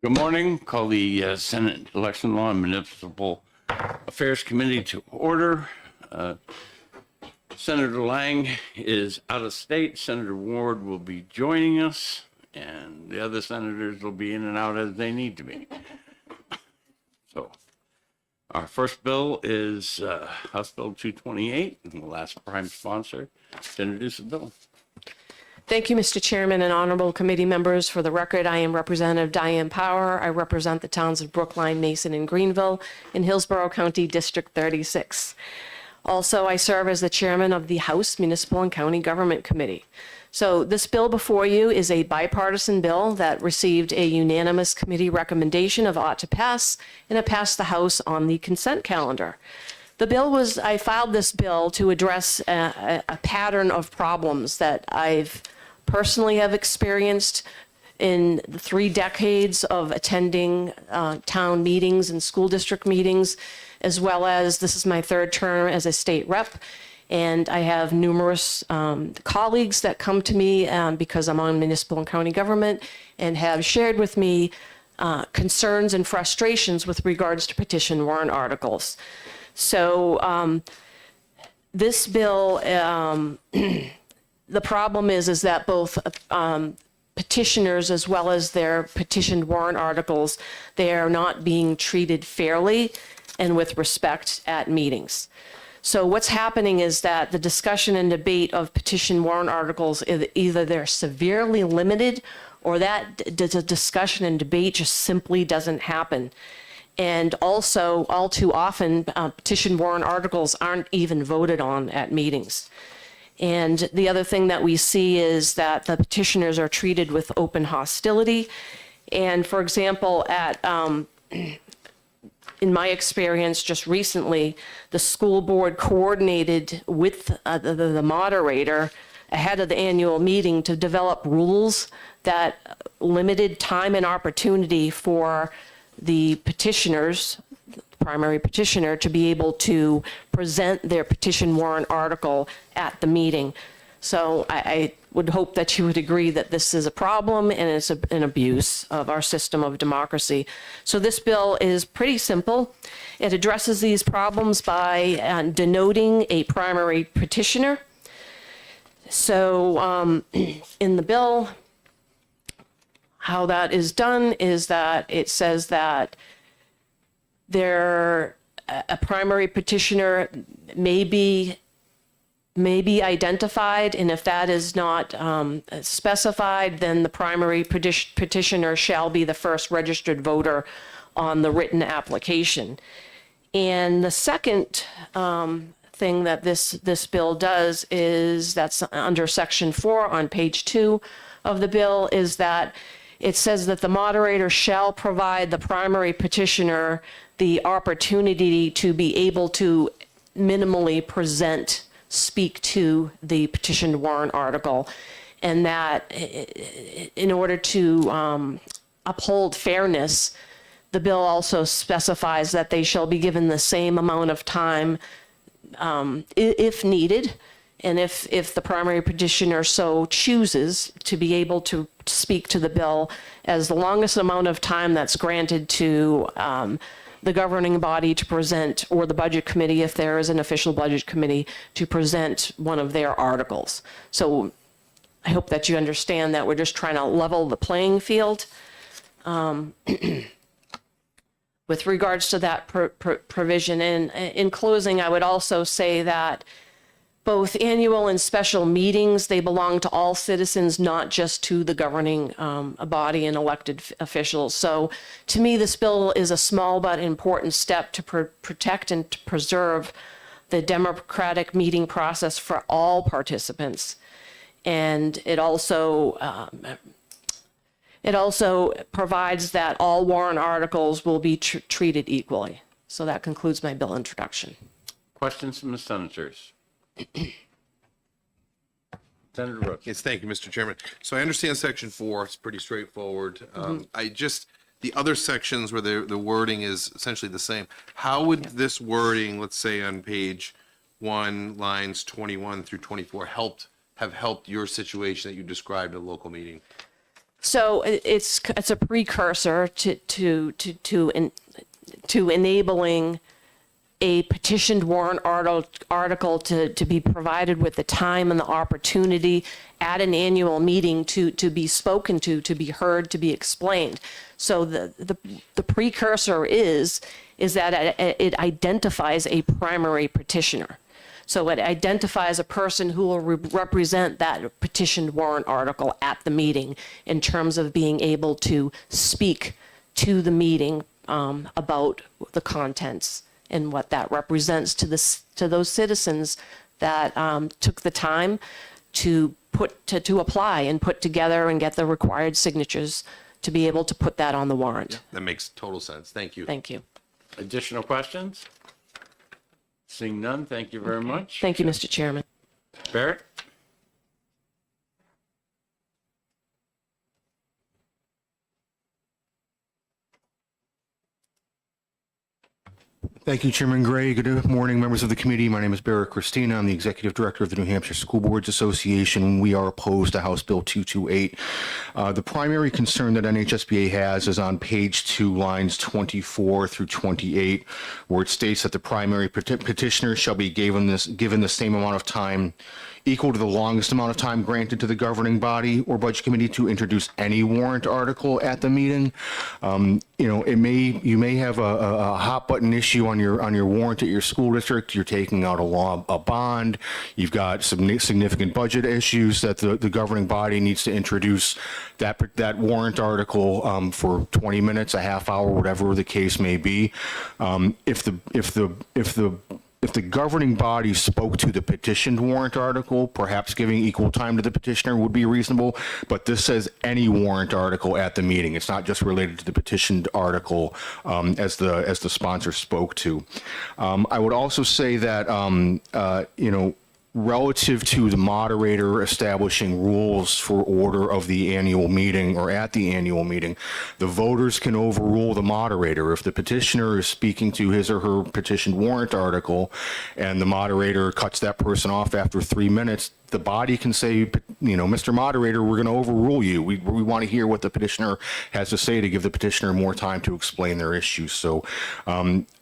Good morning. Call the Senate Election Law and Municipal Affairs Committee to order. Senator Lang is out of state. Senator Ward will be joining us, and the other senators will be in and out as they need to be. So our first bill is House Bill 228, and we'll ask Prime Sponsor to introduce the bill. Thank you, Mr. Chairman and honorable committee members. For the record, I am Representative Diane Power. I represent the towns of Brookline, Mason, and Greenville in Hillsborough County, District 36. Also, I serve as the chairman of the House Municipal and County Government Committee. So this bill before you is a bipartisan bill that received a unanimous committee recommendation of ought to pass, and it passed the House on the consent calendar. I filed this bill to address a pattern of problems that I've personally have experienced in the 3 decades of attending town meetings and school district meetings, as well as this is my 3rd term as a state rep. And I have numerous colleagues that come to me because I'm on municipal and county government and have shared with me concerns and frustrations with regards to petition warrant articles. So this bill, the problem is that both petitioners as well as their petitioned warrant articles, they are not being treated fairly and with respect at meetings. So what's happening is that the discussion and debate of petition warrant articles, either they're severely limited or that the discussion and debate just simply doesn't happen. And also, all too often, petition warrant articles aren't even voted on at meetings. And the other thing that we see is that the petitioners are treated with open hostility. And for example, in my experience just recently, the school board coordinated with the moderator ahead of the annual meeting to develop rules that limited time and opportunity for the petitioners, the primary petitioner, to be able to present their petition warrant article at the meeting. So I would hope that you would agree that this is a problem and it's an abuse of our system of democracy. So this bill is pretty simple. It addresses these problems by denoting a primary petitioner. So in the bill, how that is done is that it says that a primary petitioner may be identified, and if that is not specified, then the primary petitioner shall be the first registered voter on the written application. And the second thing that this bill does is, that's under section 4 on page 2 of the bill, is that it says that the moderator shall provide the primary petitioner the opportunity to be able to minimally speak to the petitioned warrant article, and that in order to uphold fairness, the bill also specifies that they shall be given the same amount of time if needed, and if the primary petitioner so chooses to be able to speak to the bill, as the longest amount of time that's granted to the governing body to present, or the budget committee, if there is an official budget committee, to present one of their articles. So I hope that you understand that we're just trying to level the playing field. With regards to that provision, and in closing, I would also say that both annual and special meetings, they belong to all citizens, not just to the governing body and elected officials. So to me, this bill is a small but important step to protect and to preserve the democratic meeting process for all participants. And it also provides that all warrant articles will be treated equally. So that concludes my bill introduction. Questions from the senators? Senator Rooks. Yes, thank you, Mr. Chairman. So I understand section 4, it's pretty straightforward. The other sections where the wording is essentially the same, how would this wording, let's say on page 1, lines 21 through 24, have helped your situation that you described at a local meeting? So it's a precursor to enabling a petitioned warrant article to be provided with the time and the opportunity at an annual meeting to be spoken to be heard, to be explained. So the precursor is that it identifies a primary petitioner. So it identifies a person who will represent that petitioned warrant article at the meeting in terms of being able to speak to the meeting about the contents and what that represents to those citizens that took the time to apply and put together and get the required signatures to be able to put that on the warrant. That makes total sense. Thank you. Thank you. Additional questions? Seeing none, thank you very much. Thank you, Mr. Chairman. Barrett? Thank you, Chairman Gray. Good morning, members of the committee. My name is Barrett Christina. I'm the Executive Director of the New Hampshire School Boards Association. We are opposed to House Bill 228. The primary concern that NHSBA has is on page 2, lines 24 through 28, where it states that the primary petitioner shall be given the same amount of time equal to the longest amount of time granted to the governing body or budget committee to introduce any warrant article at the meeting. You may have a hot button issue on your warrant at your school district. You're taking out a bond. You've got some significant budget issues that the governing body needs to introduce that warrant article for 20 minutes, a half hour, whatever the case may be. If the governing body spoke to the petitioned warrant article, perhaps giving equal time to the petitioner would be reasonable, but this says any warrant article at the meeting. It's not just related to the petitioned article as the sponsor spoke to. I would also say that, relative to the moderator establishing rules for order of the annual meeting or at the annual meeting, the voters can overrule the moderator. If the petitioner is speaking to his or her petitioned warrant article and the moderator cuts that person off after 3 minutes, the body can say, Mr. Moderator, we're going to overrule you. We want to hear what the petitioner has to say to give the petitioner more time to explain their issues. So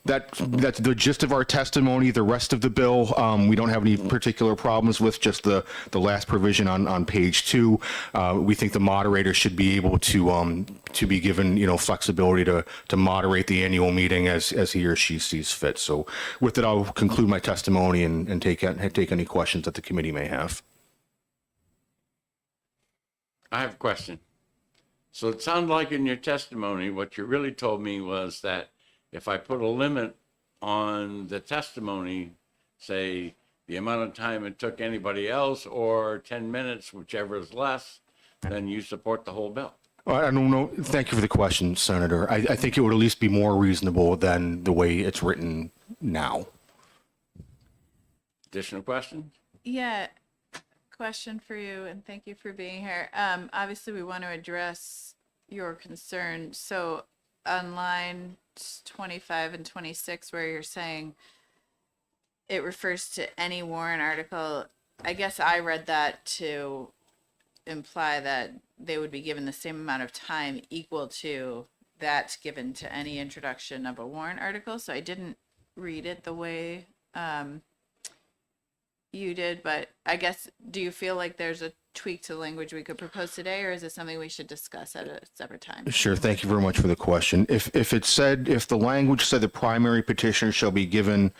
that's the gist of our testimony. The rest of the bill, we don't have any particular problems with, just the last provision on page 2. We think the moderator should be able to be given, flexibility to moderate the annual meeting as he or she sees fit. So with that, I'll conclude my testimony and take any questions that the committee may have. I have a question. So it sounded like in your testimony, what you really told me was that if I put a limit on the testimony, say the amount of time it took anybody else or 10 minutes, whichever is less, then you support the whole bill. I don't know. Thank you for the question, Senator. I think it would at least be more reasonable than the way it's written now. Additional questions? Yeah, question for you, and thank you for being here. Obviously, we want to address your concern. So on line 25 and 26, where you're saying it refers to any warrant article, I guess I read that to imply that they would be given the same amount of time equal to that given to any introduction of a warrant article. So I didn't read it the way you did, but I guess, do you feel like there's a tweak to the language we could propose today, or is it something we should discuss at a separate time? Sure. Thank you very much for the question. If the language said the primary petitioner shall be given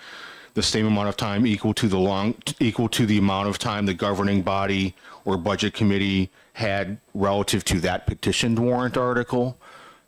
the same amount of time equal to the amount of time the governing body or budget committee had relative to that petitioned warrant article,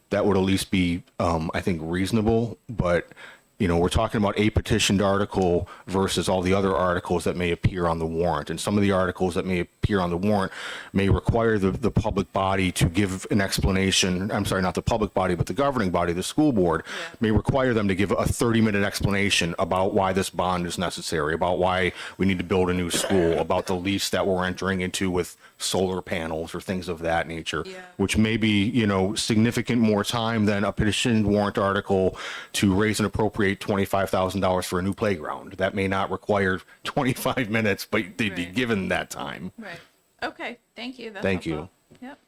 that would at least be, I think, reasonable. But we're talking about a petitioned article versus all the other articles that may appear on the warrant. And some of the articles that may appear on the warrant may require the public body to give an explanation. I'm sorry, not the public body, but the governing body, the school board, may require them to give a 30-minute explanation about why this bond is necessary, about why we need to build a new school, about the lease that we're entering into with solar panels or things of that nature, which may be, significant more time than a petitioned warrant article to raise and appropriate $25,000 for a new playground. That may not require 25 minutes, but they'd be given that time. Right. Okay. Thank you. That's Thank helpful. you. Yep.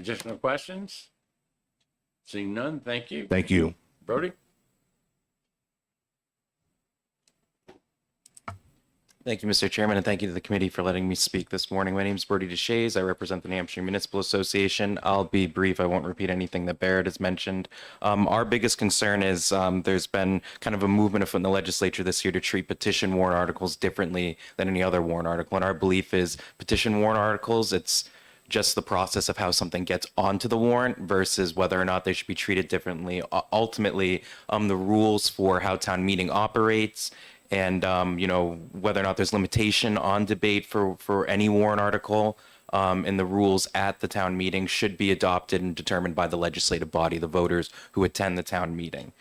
Additional questions? Seeing none, thank you. Thank you. Brody? Thank you, Mr. Chairman, and thank you to the committee for letting me speak this morning. My name is Bertie DeShays. I represent the New Hampshire Municipal Association. I'll be brief. I won't repeat anything that Barrett has mentioned. Our biggest concern is there's been kind of a movement from the legislature this year to treat petition warrant articles differently than any other warrant article. And our belief is petition warrant articles, it's just the process of how something gets onto the warrant versus whether or not they should be treated differently. Ultimately, the rules for how town meeting operates and, whether or not there's limitation on debate for any warrant article and the rules at the town meeting should be adopted and determined by the legislative body, the voters who attend the town meeting.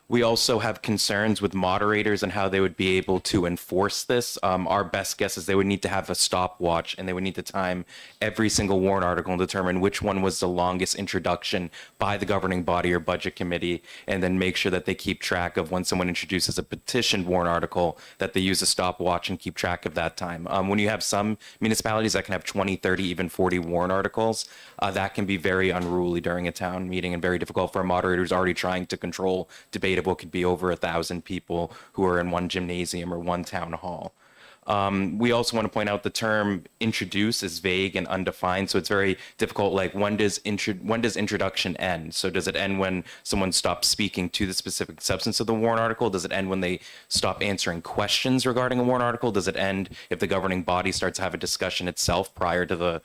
We also have concerns with moderators and how they would be able to enforce this. Our best guess is they would need to have a stopwatch and they would need to time every single warrant article and determine which one was the longest introduction by the governing body or budget committee, and then make sure that they keep track of when someone introduces a petition warrant article, that they use a stopwatch and keep track of that time. When you have some municipalities that can have 20, 30, even 40 warrant articles, that can be very unruly during a town meeting and very difficult for a moderator who's already trying to control debate of what could be over 1,000 people who are in one gymnasium or one town hall. We also want to point out the term introduce is vague and undefined, so it's very difficult. Like, when does introduction end? So does it end when someone stops speaking to the specific substance of the warrant article? Does it end when they stop answering questions regarding a warrant article? Does it end if the governing body starts to have a discussion itself prior to the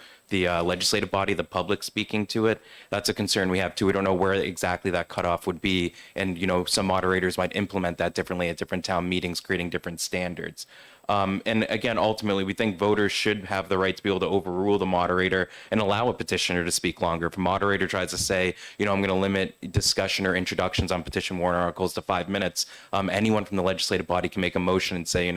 legislative body, the public speaking to it? That's a concern we have too. We don't know where exactly that cutoff would be, and some moderators might implement that differently at different town meetings, creating different standards. And again, ultimately, we think voters should have the right to be able to overrule the moderator and allow a petitioner to speak longer. If a moderator tries to say, I'm going to limit discussion or introductions on petition warrant articles to 5 minutes, anyone from the legislative body can make a motion and say,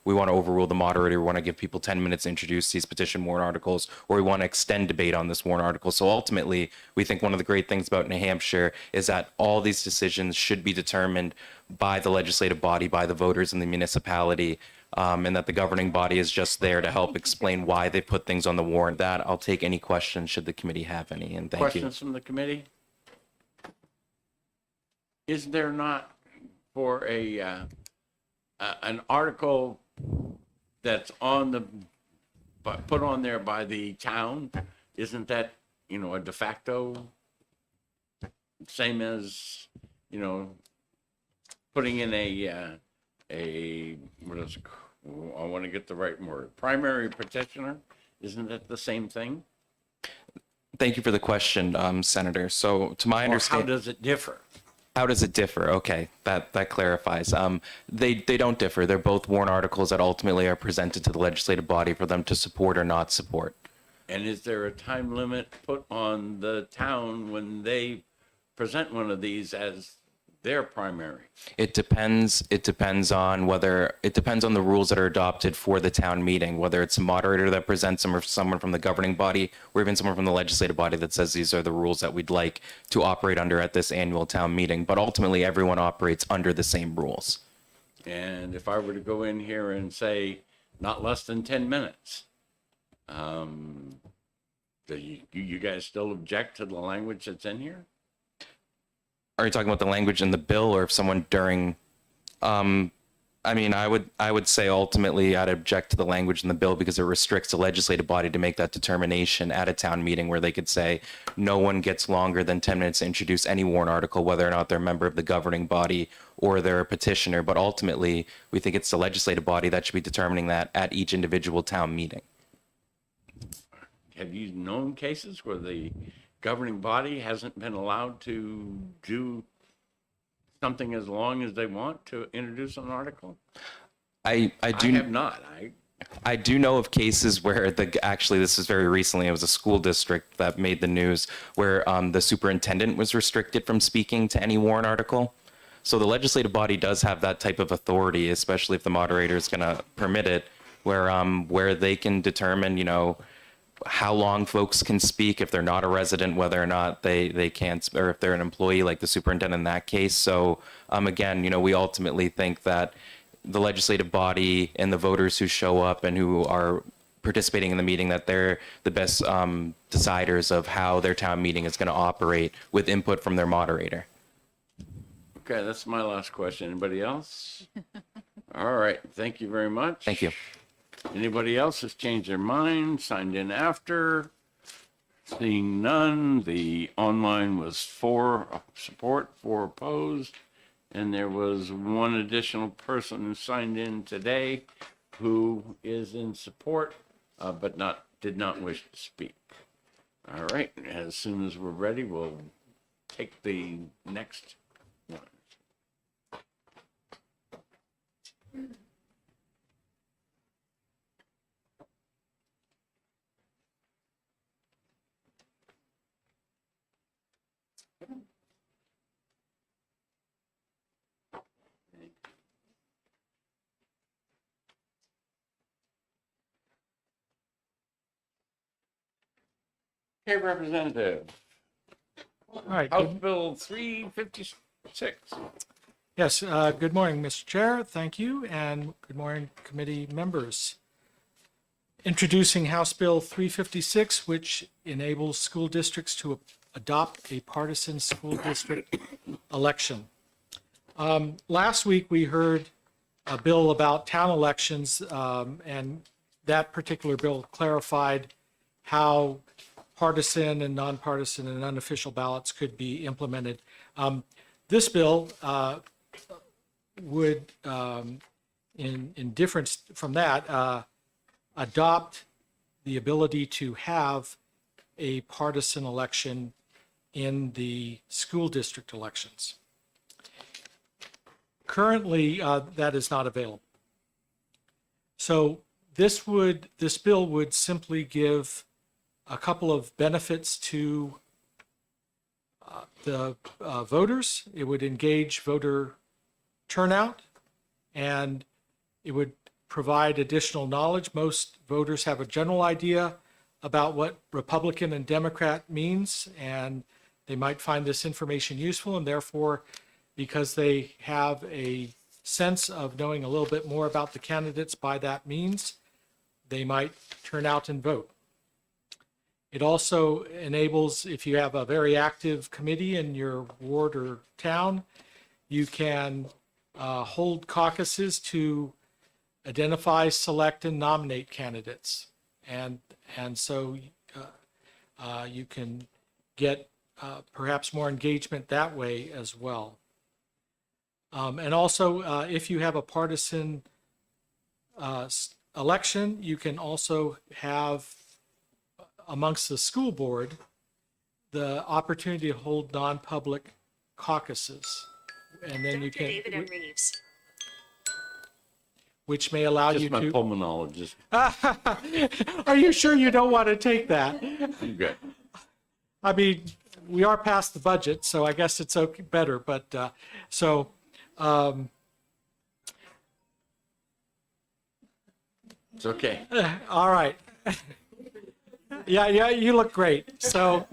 we want to overrule the moderator. We want to give people 10 minutes to introduce these petition warrant articles, or we want to extend debate on this warrant article. So ultimately, we think one of the great things about New Hampshire is that all these decisions should be determined by the legislative body, by the voters in the municipality, and that the governing body is just there to help explain why they put things on the warrant. That I'll take any questions should the committee have any, and thank you. Questions from the committee? Is there not for an article that's put on there by the town? Isn't that, a de facto same as, putting in I want to get the right word, primary petitioner? Isn't that the same thing? Thank you for the question, Senator. So to my Or how understanding, does it differ? how does it differ? Okay, that clarifies. They don't differ. They're both warrant articles that ultimately are presented to the legislative body for them to support or not support. And is there a time limit put on the town when they present one of these as their primary? It depends. It depends on the rules that are adopted for the town meeting, whether it's a moderator that presents them or someone from the governing body or even someone from the legislative body that says these are the rules that we'd like to operate under at this annual town meeting. But ultimately, everyone operates under the same rules. And if I were to go in here and say not less than 10 minutes, do you guys still object to the language that's in here? Are you talking about the language in the bill, or if someone during? I would say ultimately I'd object to the language in the bill because it restricts the legislative body to make that determination at a town meeting, where they could say no one gets longer than 10 minutes to introduce any warrant article, whether or not they're a member of the governing body or they're a petitioner. But ultimately, we think it's the legislative body that should be determining that at each individual town meeting. Have you known cases where the governing body hasn't been allowed to do something as long as they want to introduce an article? I have not. I do know of cases where actually this is very recently, it was a school district that made the news where the superintendent was restricted from speaking to any warrant article. So the legislative body does have that type of authority, especially if the moderator is going to permit it, where they can determine, how long folks can speak if they're not a resident, whether or not they can't, or if they're an employee like the superintendent in that case. So again, we ultimately think that the legislative body and the voters who show up and who are participating in the meeting, that they're the best deciders of how their town meeting is going to operate with input from their moderator. Okay, that's my last question. Anybody else? All right, thank you very much. Thank you. Anybody else has changed their mind, signed in after? Seeing none, the online was 4 support, 4 opposed, and there was 1 additional person who signed in today who is in support, but did not wish to speak. All right, as soon as we're ready, we'll take the next one. Okay, Representative, All right. House Bill 356. Yes, good morning, Mr. Chair. Thank you, and good morning, committee members. Introducing House Bill 356, which enables school districts to adopt a partisan school district election. Last week, we heard a bill about town elections, and that particular bill clarified how partisan and nonpartisan and unofficial ballots could be implemented. This bill would, in difference from that, adopt the ability to have a partisan election in the school district elections. Currently, that is not available. So this bill would simply give a couple of benefits to the voters. It would engage voter turnout, and it would provide additional knowledge. Most voters have a general idea about what Republican and Democrat means, and they might find this information useful, and therefore, because they have a sense of knowing a little bit more about the candidates by that means, they might turn out and vote. It also enables, if you have a very active committee in your ward or town, you can hold caucuses to identify, select, and nominate candidates. And so you can get perhaps more engagement that way as well. And also, if you have a partisan election, you can also have amongst the school board the opportunity to hold non-public caucuses. And then you can, David M. Reeves. which may allow Just you my to. pulmonologist. Are you sure you don't want to take that? I'm good. I mean, we are past the budget, so I guess it's okay, better. But It's okay. all right. Yeah, you look great. So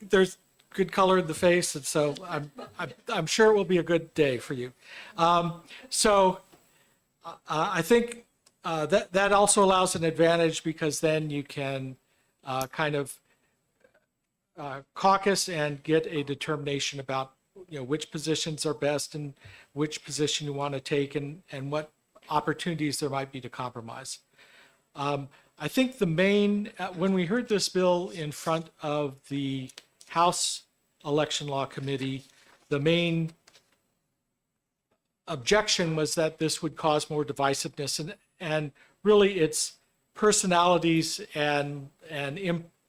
there's good color in the face, and so I'm sure it will be a good day for you. I think that also allows an advantage, because then you can kind of caucus and get a determination about which positions are best and which position you want to take, and what opportunities there might be to compromise. I think the main, when we heard this bill in front of the House Election Law Committee, the main objection was that this would cause more divisiveness, and really it's personalities and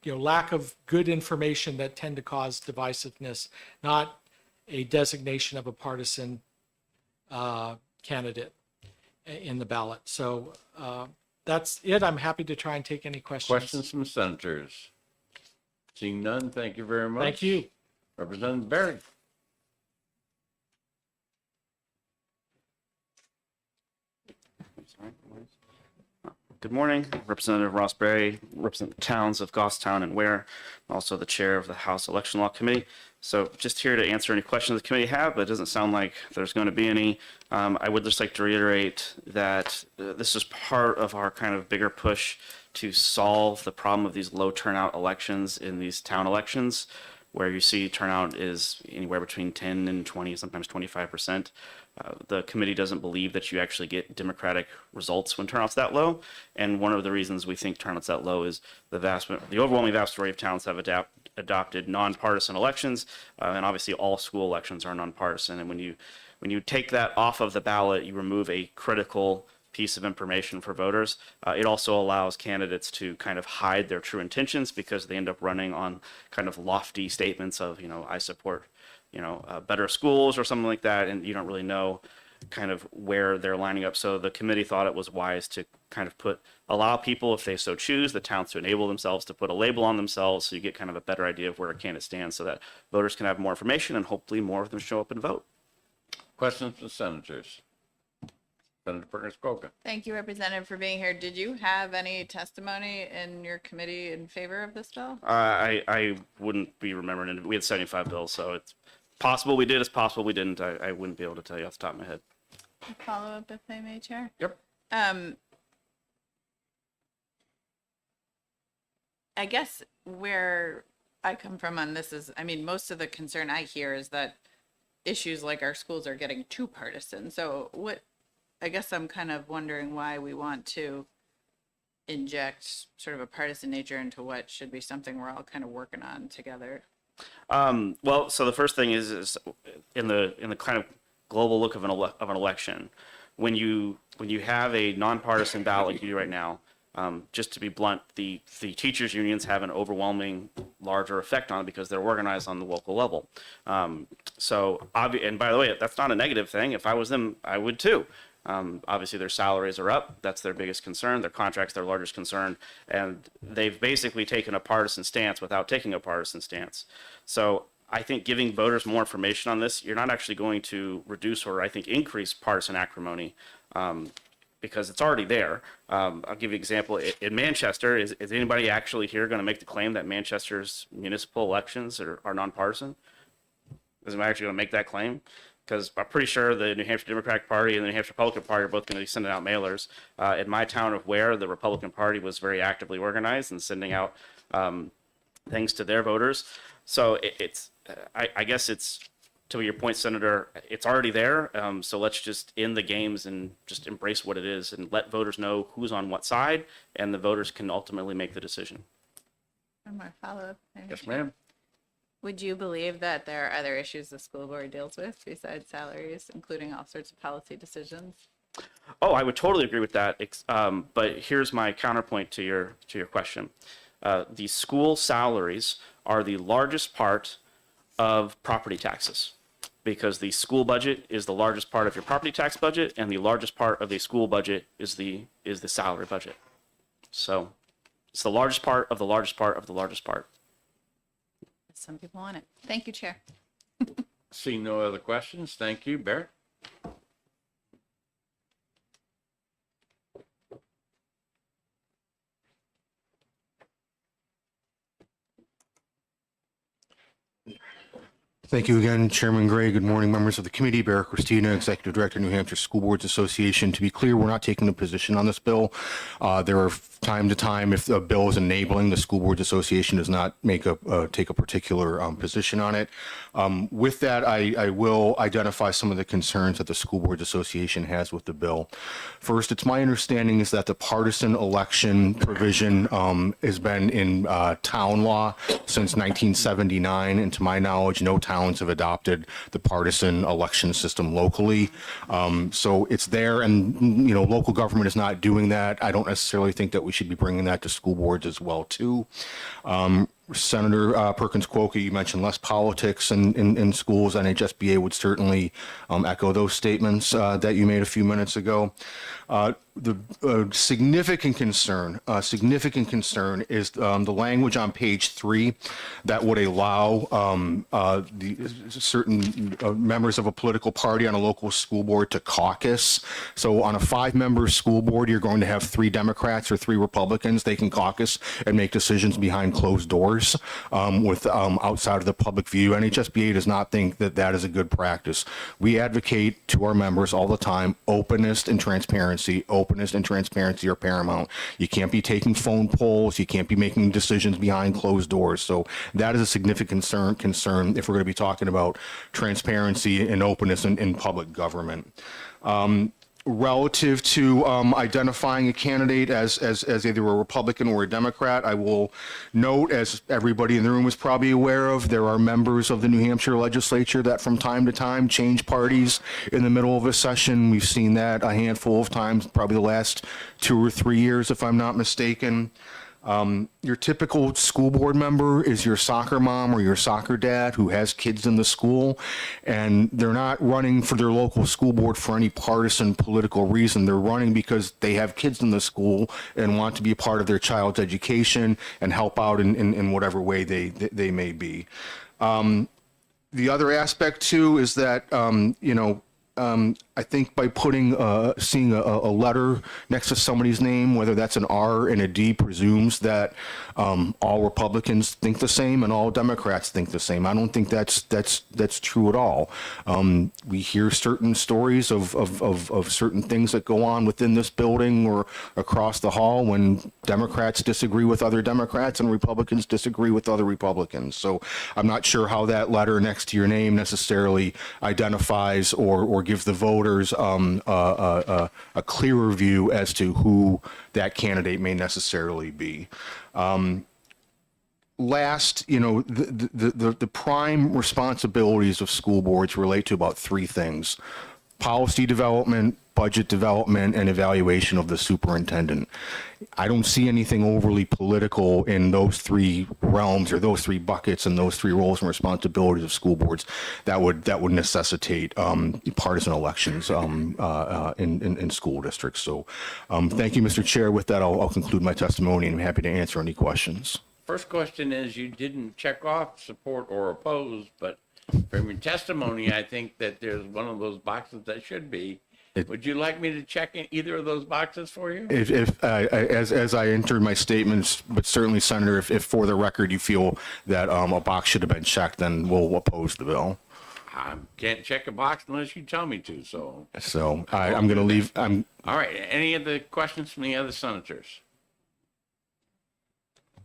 lack of good information that tend to cause divisiveness, not a designation of a partisan candidate in the ballot. So that's it. I'm happy to try and take any questions. Questions from senators? Seeing none, thank you very much. Thank you. Representative Barry. Good morning, Representative Ross Berry, represent the towns of Goffstown and Ware, also the chair of the House Election Law Committee. So just here to answer any questions the committee have, but it doesn't sound like there's going to be any. I would just like to reiterate that this is part of our kind of bigger push to solve the problem of these low turnout elections in these town elections, where you see turnout is anywhere between 10 and 20, sometimes 25%. The committee doesn't believe that you actually get democratic results when turnout's that low. And one of the reasons we think turnout's that low is the overwhelming vast majority of towns have adopted nonpartisan elections, and obviously all school elections are nonpartisan. And when you take that off of the ballot, you remove a critical piece of information for voters. It also allows candidates to kind of hide their true intentions because they end up running on kind of lofty statements of, I support, better schools or something like that, and you don't really know kind of where they're lining up. So the committee thought it was wise to kind of allow people, if they so choose, the towns to enable themselves to put a label on themselves, so you get kind of a better idea of where a candidate stands, so that voters can have more information and hopefully more of them show up and vote. Questions from senators? Senator Perkins Coker. Thank you, Representative, for being here. Did you have any testimony in your committee in favor of this bill? I wouldn't be remembering it. We had 75 bills, so it's possible we did, it's possible we didn't. I wouldn't be able to tell you off the top of my head. Follow up if I may, Chair. Yep. I guess where I come from on this is, most of the concern I hear is that issues like our schools are getting too partisan. So I guess I'm kind of wondering why we want to inject sort of a partisan nature into what should be something we're all kind of working on together. Well, so the first thing is in the kind of global look of an election, when you have a nonpartisan ballot like you do right now, just to be blunt, the teachers unions have an overwhelming larger effect on it because they're organized on the local level. And by the way, that's not a negative thing. If I was them, I would too. Obviously their salaries are up. That's their biggest concern. Their contracts, their largest concern. And they've basically taken a partisan stance without taking a partisan stance. So I think giving voters more information on this, you're not actually going to reduce or I think increase partisan acrimony, because it's already there. I'll give you an example. In Manchester, is anybody actually here going to make the claim that Manchester's municipal elections are nonpartisan? Is anybody actually going to make that claim? Because I'm pretty sure the New Hampshire Democratic Party and the New Hampshire Republican Party are both going to be sending out mailers. In my town of Ware, the Republican Party was very actively organized and sending out things to their voters. So I guess it's, to your point, Senator, it's already there. So let's just end the games and just embrace what it is and let voters know who's on what side, and the voters can ultimately make the decision. One more follow-up. Yes, ma'am. Would you believe that there are other issues the school board deals with besides salaries, including all sorts of policy decisions? Oh, I would totally agree with that. But here's my counterpoint to your question. The school salaries are the largest part of property taxes, because the school budget is the largest part of your property tax budget, and the largest part of the school budget is the salary budget. So it's the largest part of the largest part of the largest part. Some people want it. Thank you, Chair. See no other questions. Thank you. Barrett? Thank you again, Chairman Gray. Good morning, members of the committee. Barrett Christina, Executive Director, New Hampshire School Boards Association. To be clear, we're not taking a position on this bill. There are time to time, if the bill is enabling, the School Boards Association does not take a particular position on it. With that, I will identify some of the concerns that the School Boards Association has with the bill. First, it's my understanding is that the partisan election provision has been in town law since 1979, and to my knowledge, no towns have adopted the partisan election system locally. So it's there, and local government is not doing that. I don't necessarily think that we should be bringing that to school boards as well too. Senator Perkins Coker, you mentioned less politics in schools. NHSBA would certainly echo those statements that you made a few minutes ago. The significant concern is the language on page 3 that would allow the certain members of a political party on a local school board to caucus. So on a 5-member school board, you're going to have 3 Democrats or 3 Republicans. They can caucus and make decisions behind closed doors with outside of the public view. NHSBA does not think that that is a good practice. We advocate to our members all the time openness and transparency, openness and transparency are paramount. You can't be taking phone polls. You can't be making decisions behind closed doors. So that is a significant concern if we're going to be talking about transparency and openness in public government. Relative to identifying a candidate as either a Republican or a Democrat, I will note, as everybody in the room is probably aware of, there are members of the New Hampshire legislature that from time to time change parties in the middle of a session. We've seen that a handful of times, probably the last 2 or 3 years, if I'm not mistaken. Your typical school board member is your soccer mom or your soccer dad who has kids in the school, and they're not running for their local school board for any partisan political reason. They're running because they have kids in the school and want to be a part of their child's education and help out in whatever way they may be. The other aspect too is that, I think by seeing a letter next to somebody's name, whether that's an R and a D, presumes that all Republicans think the same and all Democrats think the same. I don't think that's true at all. We hear certain stories of certain things that go on within this building or across the hall when Democrats disagree with other Democrats and Republicans disagree with other Republicans. So I'm not sure how that letter next to your name necessarily identifies or gives the voters a clearer view as to who that candidate may necessarily be. Last, the prime responsibilities of school boards relate to about 3 things: policy development, budget development, and evaluation of the superintendent. I don't see anything overly political in those 3 realms or those 3 buckets and those 3 roles and responsibilities of school boards that would necessitate partisan elections in school districts. So thank you, Mr. Chair. With that, I'll conclude my testimony, and I'm happy to answer any questions. First question is, you didn't check off support or oppose, but from your testimony, I think that there's one of those boxes that should be. Would you like me to check in either of those boxes for you? As I entered my statements, but certainly, Senator, if for the record you feel that a box should have been checked, then we'll oppose the bill. I can't check a box unless you tell me to, so. So I'm going to leave. All right, any other questions from the other senators?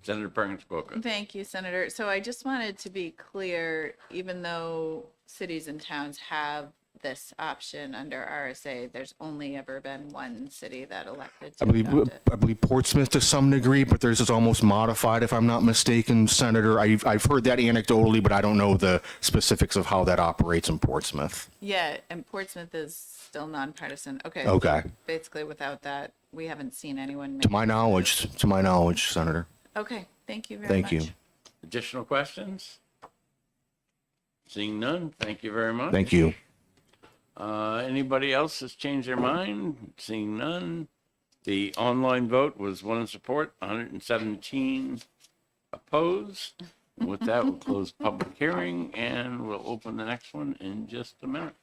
Senator Perkins Boca. Thank you, Senator. So I just wanted to be clear, even though cities and towns have this option under RSA, there's only ever been one city that elected to adopt it. I believe Portsmouth to some degree, but theirs is almost modified, if I'm not mistaken, Senator. I've heard that anecdotally, but I don't know the specifics of how that operates in Portsmouth. Yeah, and Portsmouth is still nonpartisan. Okay. Okay. Basically, without that, we haven't seen anyone. To my knowledge, Senator. Okay, thank you very Thank much. you. Additional questions? Seeing none, thank you very much. Thank you. Anybody else has changed their mind? Seeing none. The online vote was 1 in support, 117 opposed. With that, we'll close public hearing and we'll open the next one in just a minute.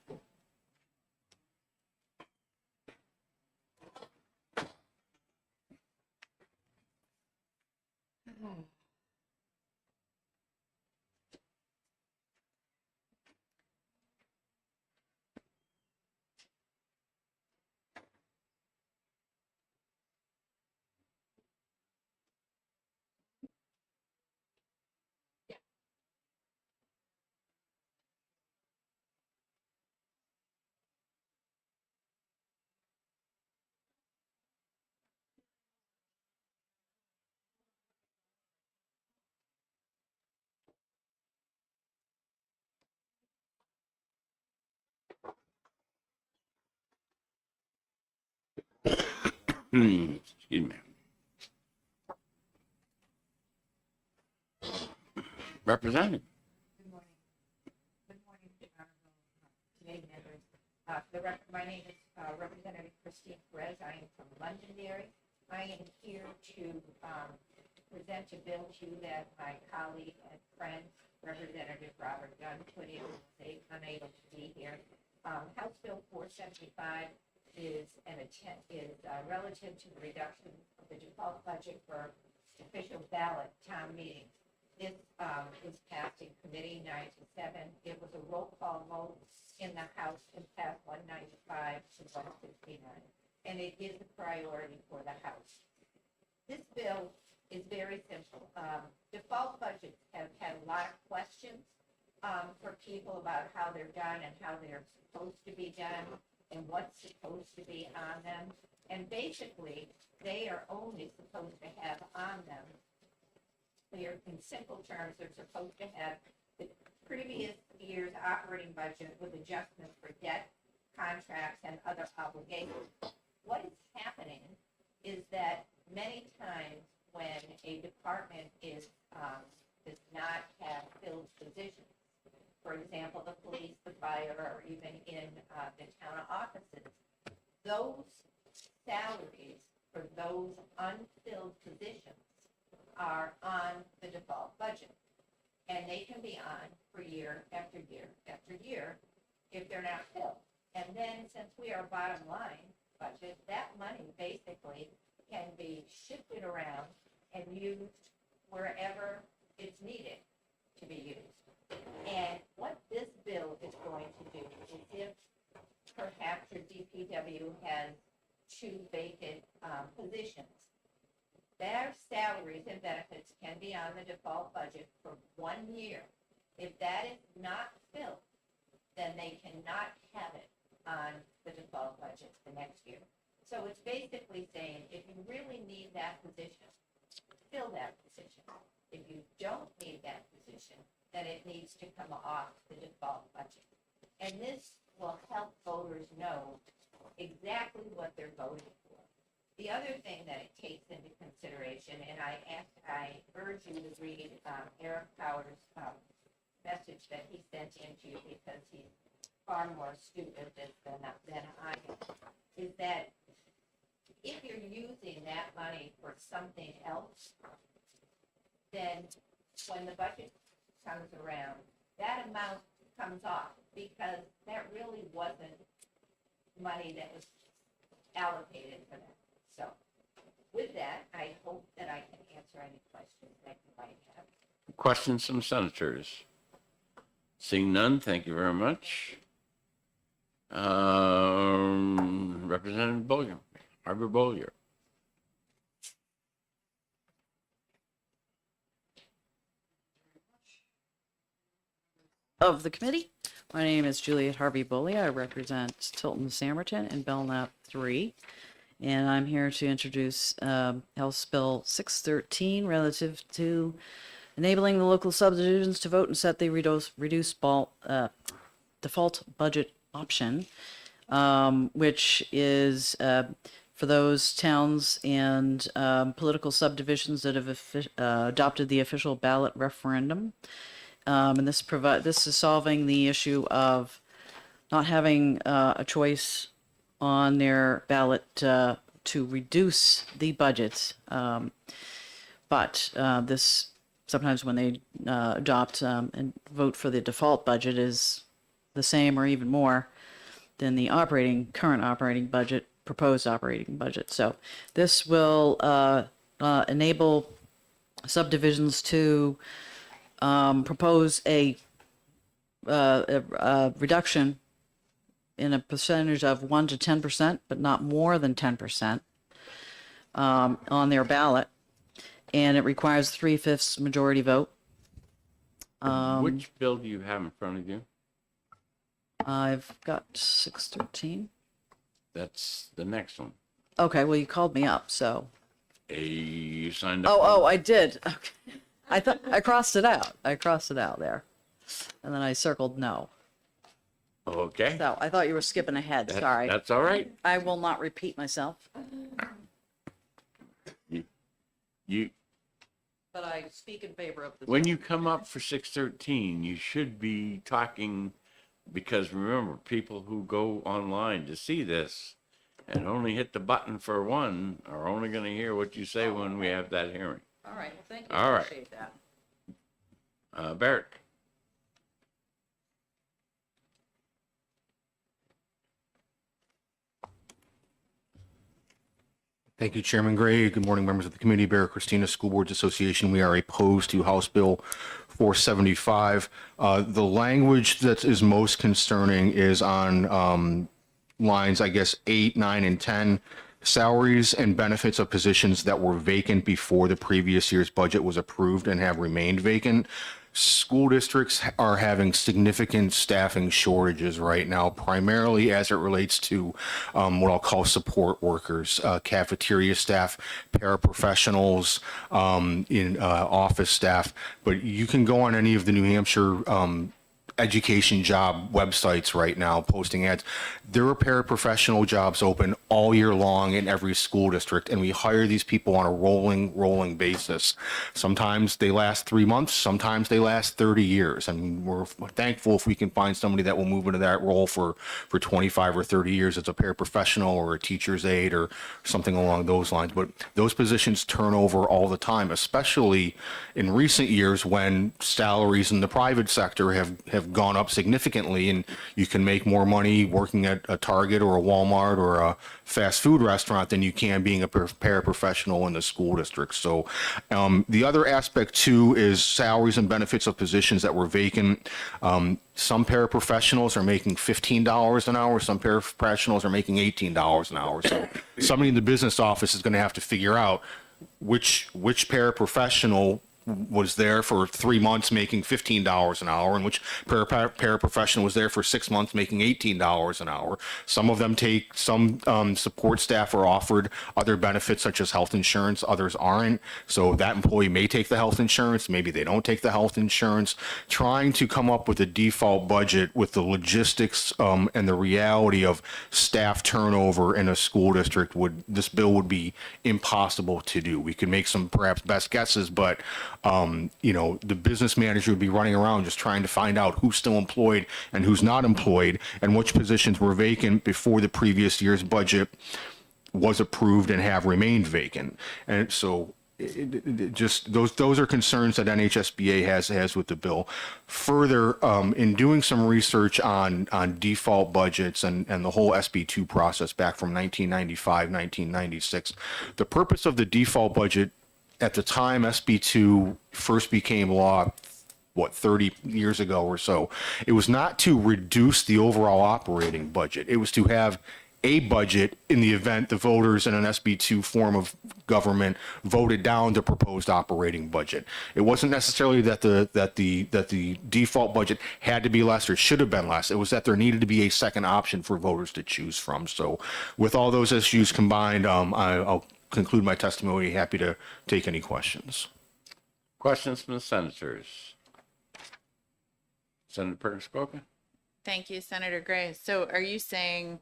Excuse me. Representative. Committee members. For the record, my name is Representative Christine Perez. I am from Londonderry. I am here to present a bill to you that my colleague and friend, Representative Robert Gunn, put in. They unable to be here. House Bill 475 is relative to the reduction of the default budget for official ballot town meetings. This was passed in committee 9-7. It was a roll call vote in the House and passed 195 to 169. and it is a priority for the House. This bill is very simple. Default budgets have had a lot of questions for people about how they're done and how they're supposed to be done and what's supposed to be on them. And basically, they are only supposed to have on them, they're, in simple terms, they're supposed to have the previous year's operating budget with adjustments for debt, contracts, and other obligations. What is happening is that many times when a department does not have filled positions, for example, the police, the fire, or even in the town offices, those salaries for those unfilled positions are on the default budget. And they can be on for year after year after year if they're not filled. And then since we are bottom line budget, that money basically can be shifted around and used wherever it's needed to be used. And what this bill is going to do is if perhaps your DPW has 2 vacant positions, their salaries and benefits can be on the default budget for 1 year. If that is not filled, then they cannot have it on the default budget the next year. So it's basically saying, if you really need that position, fill that position. If you don't need that position, then it needs to come off the default budget. And this will help voters know exactly what they're voting for. The other thing that it takes into consideration, and I urge you to read Eric Powers' message that he sent in to you because he's far more astute at this than I am, is that if you're using that money for something else, then when the budget comes around, that amount comes off because that really wasn't money that was allocated for that. So with that, I hope that I can answer any questions that you might have. Questions from senators? Seeing none, thank you very much. Representative Bollier, Arbor Bollier. Of the committee. My name is Juliet Harvey Boley. I represent Tilton Samerton and Belknap 3. And I'm here to introduce House Bill 613 relative to enabling the local subdivisions to vote and set the reduced default budget option, which is for those towns and political subdivisions that have adopted the official ballot referendum. And this is solving the issue of not having a choice on their ballot to reduce the budget. But this sometimes when they adopt and vote for the default budget is the same or even more than the current operating budget, proposed operating budget. So this will enable subdivisions to propose a reduction in a percentage of 1 to 10%, but not more than 10% on their ballot, and it requires 3/5 majority vote. Which bill do you have in front of you? I've got 613. That's the next one. Okay, well you called me up, so. You signed up. Oh, I did. Okay. I thought I crossed it out. I crossed it out there, and then I circled no. Okay. So I thought you were skipping ahead. Sorry. That's all right. I will not repeat myself, You, but I speak in favor of this. when you come up for 613, you should be talking, because remember, people who go online to see this and only hit the button for one are only going to hear what you say when we have that hearing. All right. Well, thank you. All right. Appreciate that. Barrett. Thank you, Chairman Gray. Good morning, members of the committee. Bear Christina School Boards Association. We are opposed to House Bill 475. The language that is most concerning is on lines, I guess, 8, 9, and 10, salaries and benefits of positions that were vacant before the previous year's budget was approved and have remained vacant. School districts are having significant staffing shortages right now, primarily as it relates to what I'll call support workers, cafeteria staff, paraprofessionals, in office staff. But you can go on any of the New Hampshire education job websites right now posting ads. There are paraprofessional jobs open all year long in every school district, and we hire these people on a rolling basis. Sometimes they last 3 months, sometimes they last 30 years. And we're thankful if we can find somebody that will move into that role for 25 or 30 years as a paraprofessional or a teacher's aide or something along those lines. But those positions turn over all the time, especially in recent years when salaries in the private sector have gone up significantly, and you can make more money working at a Target or a Walmart or a fast food restaurant than you can being a paraprofessional in the school district. So the other aspect too is salaries and benefits of positions that were vacant. Some paraprofessionals are making $15 an hour. Some paraprofessionals are making $18 an hour. So somebody in the business office is going to have to figure out which paraprofessional was there for 3 months making $15 an hour, and which paraprofessional was there for 6 months making $18 an hour. Some of them support staff are offered other benefits such as health insurance, others aren't. So that employee may take the health insurance, maybe they don't take the health insurance. Trying to come up with a default budget with the logistics and the reality of staff turnover in a school district this bill would be impossible to do. We could make some perhaps best guesses, but the business manager would be running around just trying to find out who's still employed and who's not employed and which positions were vacant before the previous year's budget was approved and have remained vacant. And so just those are concerns that NHSBA has with the bill. Further, in doing some research on default budgets and the whole SB2 process back from 1995, 1996, the purpose of the default budget at the time SB2 first became law, 30 years ago or so, it was not to reduce the overall operating budget. It was to have a budget in the event the voters in an SB2 form of government voted down the proposed operating budget. It wasn't necessarily that the default budget had to be less or should have been less. It was that there needed to be a second option for voters to choose from. So with all those issues combined, I'll conclude my testimony. Happy to take any questions. Questions from the senators? Senator Perkins-Coker? Thank you, Senator Gray. So are you saying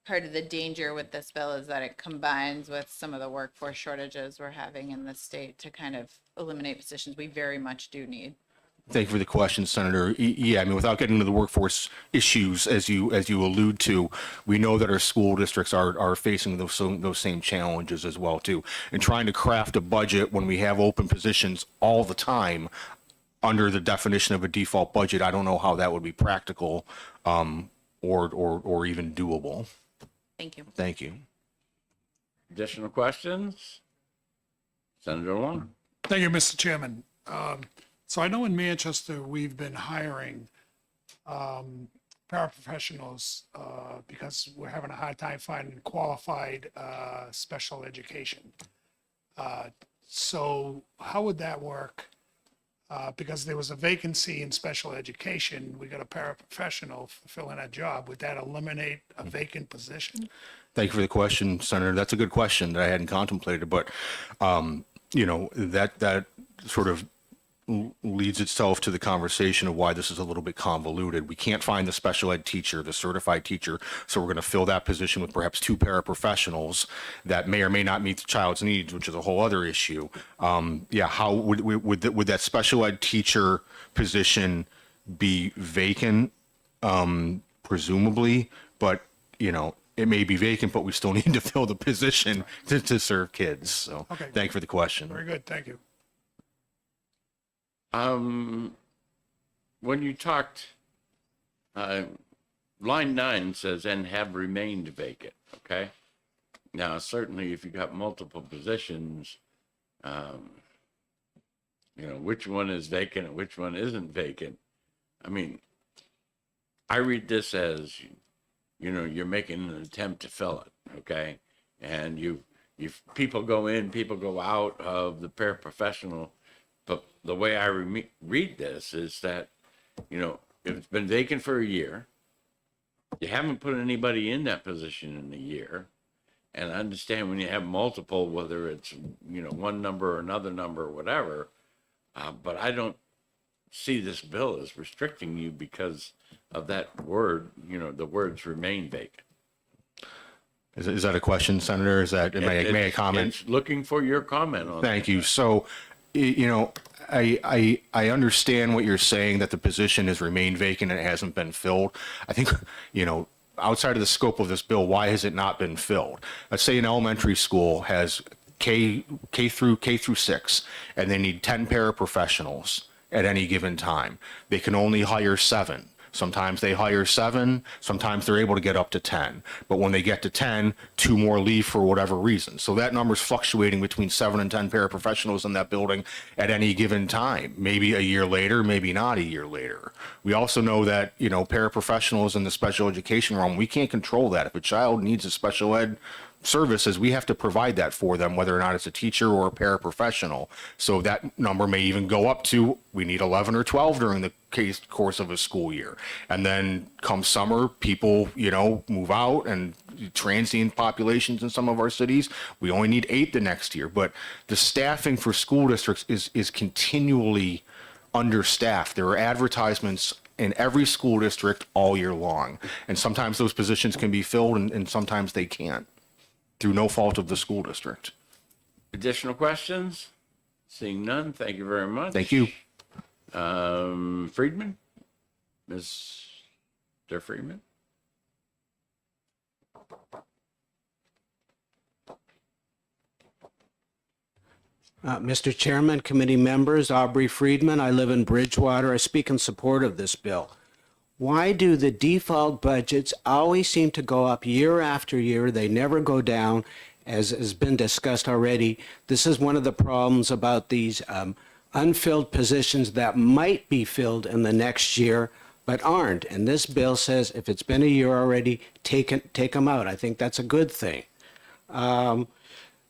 part of the danger with this bill is that it combines with some of the workforce shortages we're having in the state to kind of eliminate positions we very much do need? Thank you for the question, Senator. Yeah, I mean, without getting into the workforce issues, as you allude to, we know that our school districts are facing those same challenges as well too. And trying to craft a budget when we have open positions all the time under the definition of a default budget, I don't know how that would be practical or even doable. Thank you. Thank you. Additional questions? Senator Long? Thank you, Mr. Chairman. So I know in Manchester, we've been hiring paraprofessionals because we're having a hard time finding qualified special education. So how would that work? Because there was a vacancy in special education, we got a paraprofessional fulfilling that job. Would that eliminate a vacant position? Thank you for the question, Senator. That's a good question that I hadn't contemplated, but that sort of leads itself to the conversation of why this is a little bit convoluted. We can't find the special ed teacher, the certified teacher, so we're going to fill that position with perhaps 2 paraprofessionals that may or may not meet the child's needs, which is a whole other issue. How would that special ed teacher position be vacant? Presumably, but it may be vacant, but we still need to fill the position to serve kids. So, Okay. Thank you for the question. Very good, thank you. When you talked, line 9 says, and have remained vacant, okay? Now, certainly if you got multiple positions, which one is vacant and which one isn't vacant. I mean, I read this as you're making an attempt to fill it, okay? And you people go in, people go out of the paraprofessional, but the way I read this is that, if it's been vacant for a year, you haven't put anybody in that position in a year, and I understand when you have multiple, whether it's, one number or another number or whatever, but I don't see this bill as restricting you because of that word, the words remain vacant. Is that a question, Senator? May I comment? It's looking for your comment on Thank that. you. So, I understand what you're saying, that the position has remained vacant and it hasn't been filled. I think, outside of the scope of this bill, why has it not been filled? Let's say an elementary school has K through 6, and they need 10 paraprofessionals at any given time. They can only hire 7. Sometimes they hire 7, sometimes they're able to get up to 10. But when they get to 10, 2 more leave for whatever reason. So that number's fluctuating between 7 and 10 paraprofessionals in that building at any given time. Maybe a year later, maybe not a year later. We also know that, paraprofessionals in the special education realm, we can't control that. If a child needs a special ed services, we have to provide that for them, whether or not it's a teacher or a paraprofessional. So that number may even go up to, we need 11 or 12 during the course of a school year. And then come summer, people, move out, and transient populations in some of our cities, we only need 8 the next year. But the staffing for school districts is continually understaffed. There are advertisements in every school district all year long. And sometimes those positions can be filled and sometimes they can't, through no fault of the school district. Additional questions? Seeing none, thank you very much. Thank you. Friedman? Mr. Friedman? Mr. Chairman, committee members, Aubrey Friedman. I live in Bridgewater. I speak in support of this bill. Why do the default budgets always seem to go up year after year? They never go down, as has been discussed already. This is one of the problems about these unfilled positions that might be filled in the next year, but aren't. And this bill says if it's been a year already, take them out. I think that's a good thing.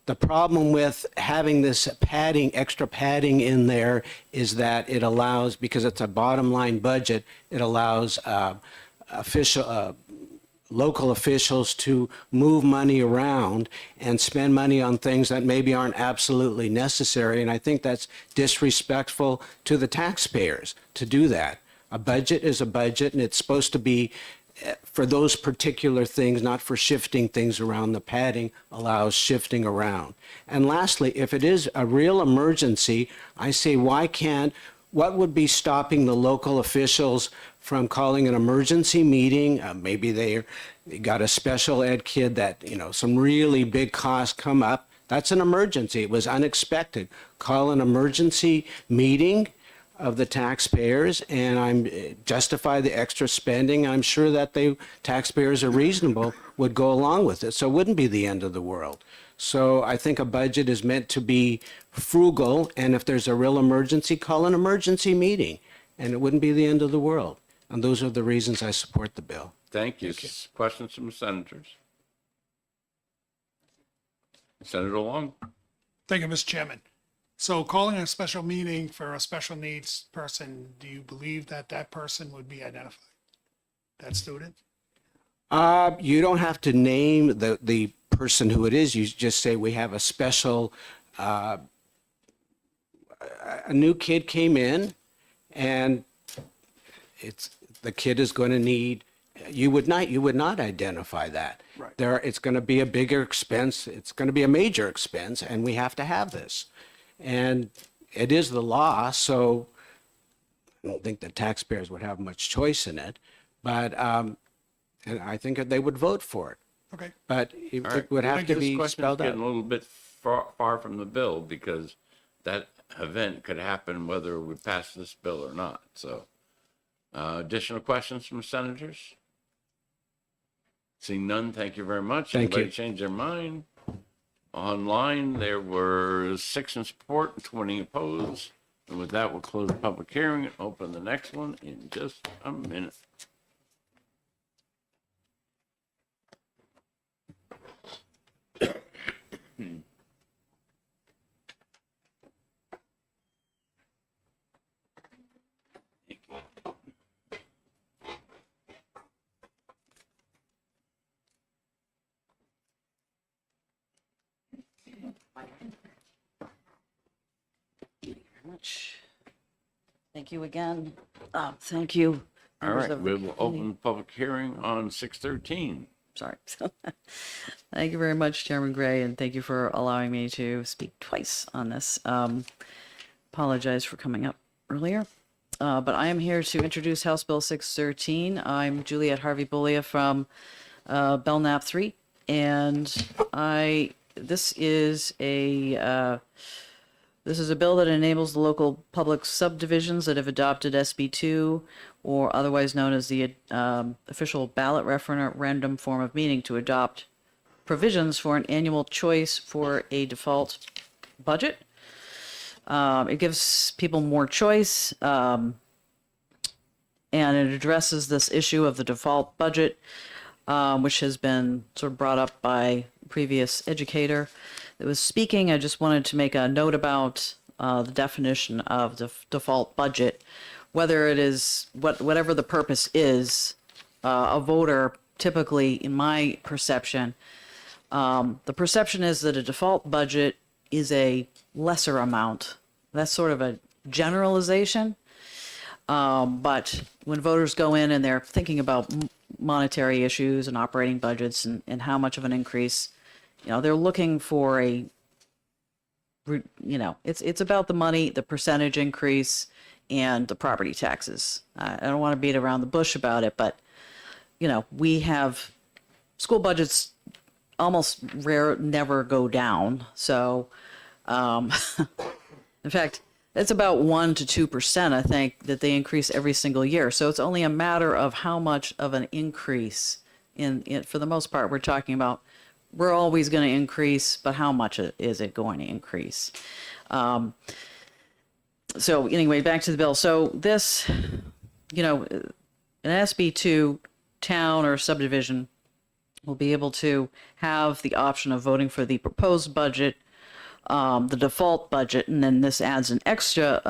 The problem with having this padding, extra padding in there, is that it allows, because it's a bottom line budget, it allows local officials to move money around and spend money on things that maybe aren't absolutely necessary. And I think that's disrespectful to the taxpayers to do that. A budget is a budget, and it's supposed to be for those particular things, not for shifting things around. The padding allows shifting around. And lastly, if it is a real emergency, I say, what would be stopping the local officials from calling an emergency meeting? Maybe they got a special ed kid that, some really big costs come up. That's an emergency. It was unexpected. Call an emergency meeting of the taxpayers, and justify the extra spending. I'm sure that taxpayers are reasonable, would go along with it. So it wouldn't be the end of the world. So I think a budget is meant to be frugal, and if there's a real emergency, call an emergency meeting, and it wouldn't be the end of the world. And those are the reasons I support the bill. Thank you. Questions from the senators? Senator Long? Thank you, Mr. Chairman. So calling a special meeting for a special needs person, do you believe that that person would be identified? That student? You don't have to name the person who it is. You just say we have a special, a new kid came in, and the kid is going to need, you would not identify that. Right. It's going to be a bigger expense. It's going to be a major expense, and we have to have this. And it is the law, so I don't think the taxpayers would have much choice in it, but and I think that they would vote for it. Okay. But it would have to This be question's spelled getting a out. little bit far from the bill, because that event could happen whether we pass this bill or not. So, additional questions from senators? Seeing none, thank you very much. Thank Anybody you. change their mind? Online, there were 6 in support and 20 opposed. And with that, we'll close the public hearing and open the next one in just a minute. Much. Thank you again. Thank you. All members right, of the we will open the public hearing on 613. Sorry. Thank you very much, Chairman Gray, and thank you for allowing me to speak twice on this. Apologize for coming up earlier. But I am here to introduce House Bill 613. I'm Juliet Harvey-Bullia from Belknap 3, and this is a bill that enables the local public subdivisions that have adopted SB2, or otherwise known as the official ballot referendum form of meeting, to adopt provisions for an annual choice for a default budget. It gives people more choice, and it addresses this issue of the default budget, which has been sort of brought up by a previous educator that was speaking. I just wanted to make a note about the definition of the default budget, whether it is whatever the purpose is. A voter, typically, in my perception, the perception is that a default budget is a lesser amount. That's sort of a generalization. But when voters go in and they're thinking about monetary issues and operating budgets and how much of an increase, they're looking for it's about the money, the percentage increase, and the property taxes. I don't want to beat around the bush about it, but, we have school budgets almost never go down. So, in fact, it's about 1% to 2%, I think, that they increase every single year. So it's only a matter of how much of an increase for the most part, we're talking about, we're always going to increase, but how much is it going to increase? So anyway, back to the bill. So this, an SB2 town or subdivision will be able to have the option of voting for the proposed budget, the default budget, and then this adds an extra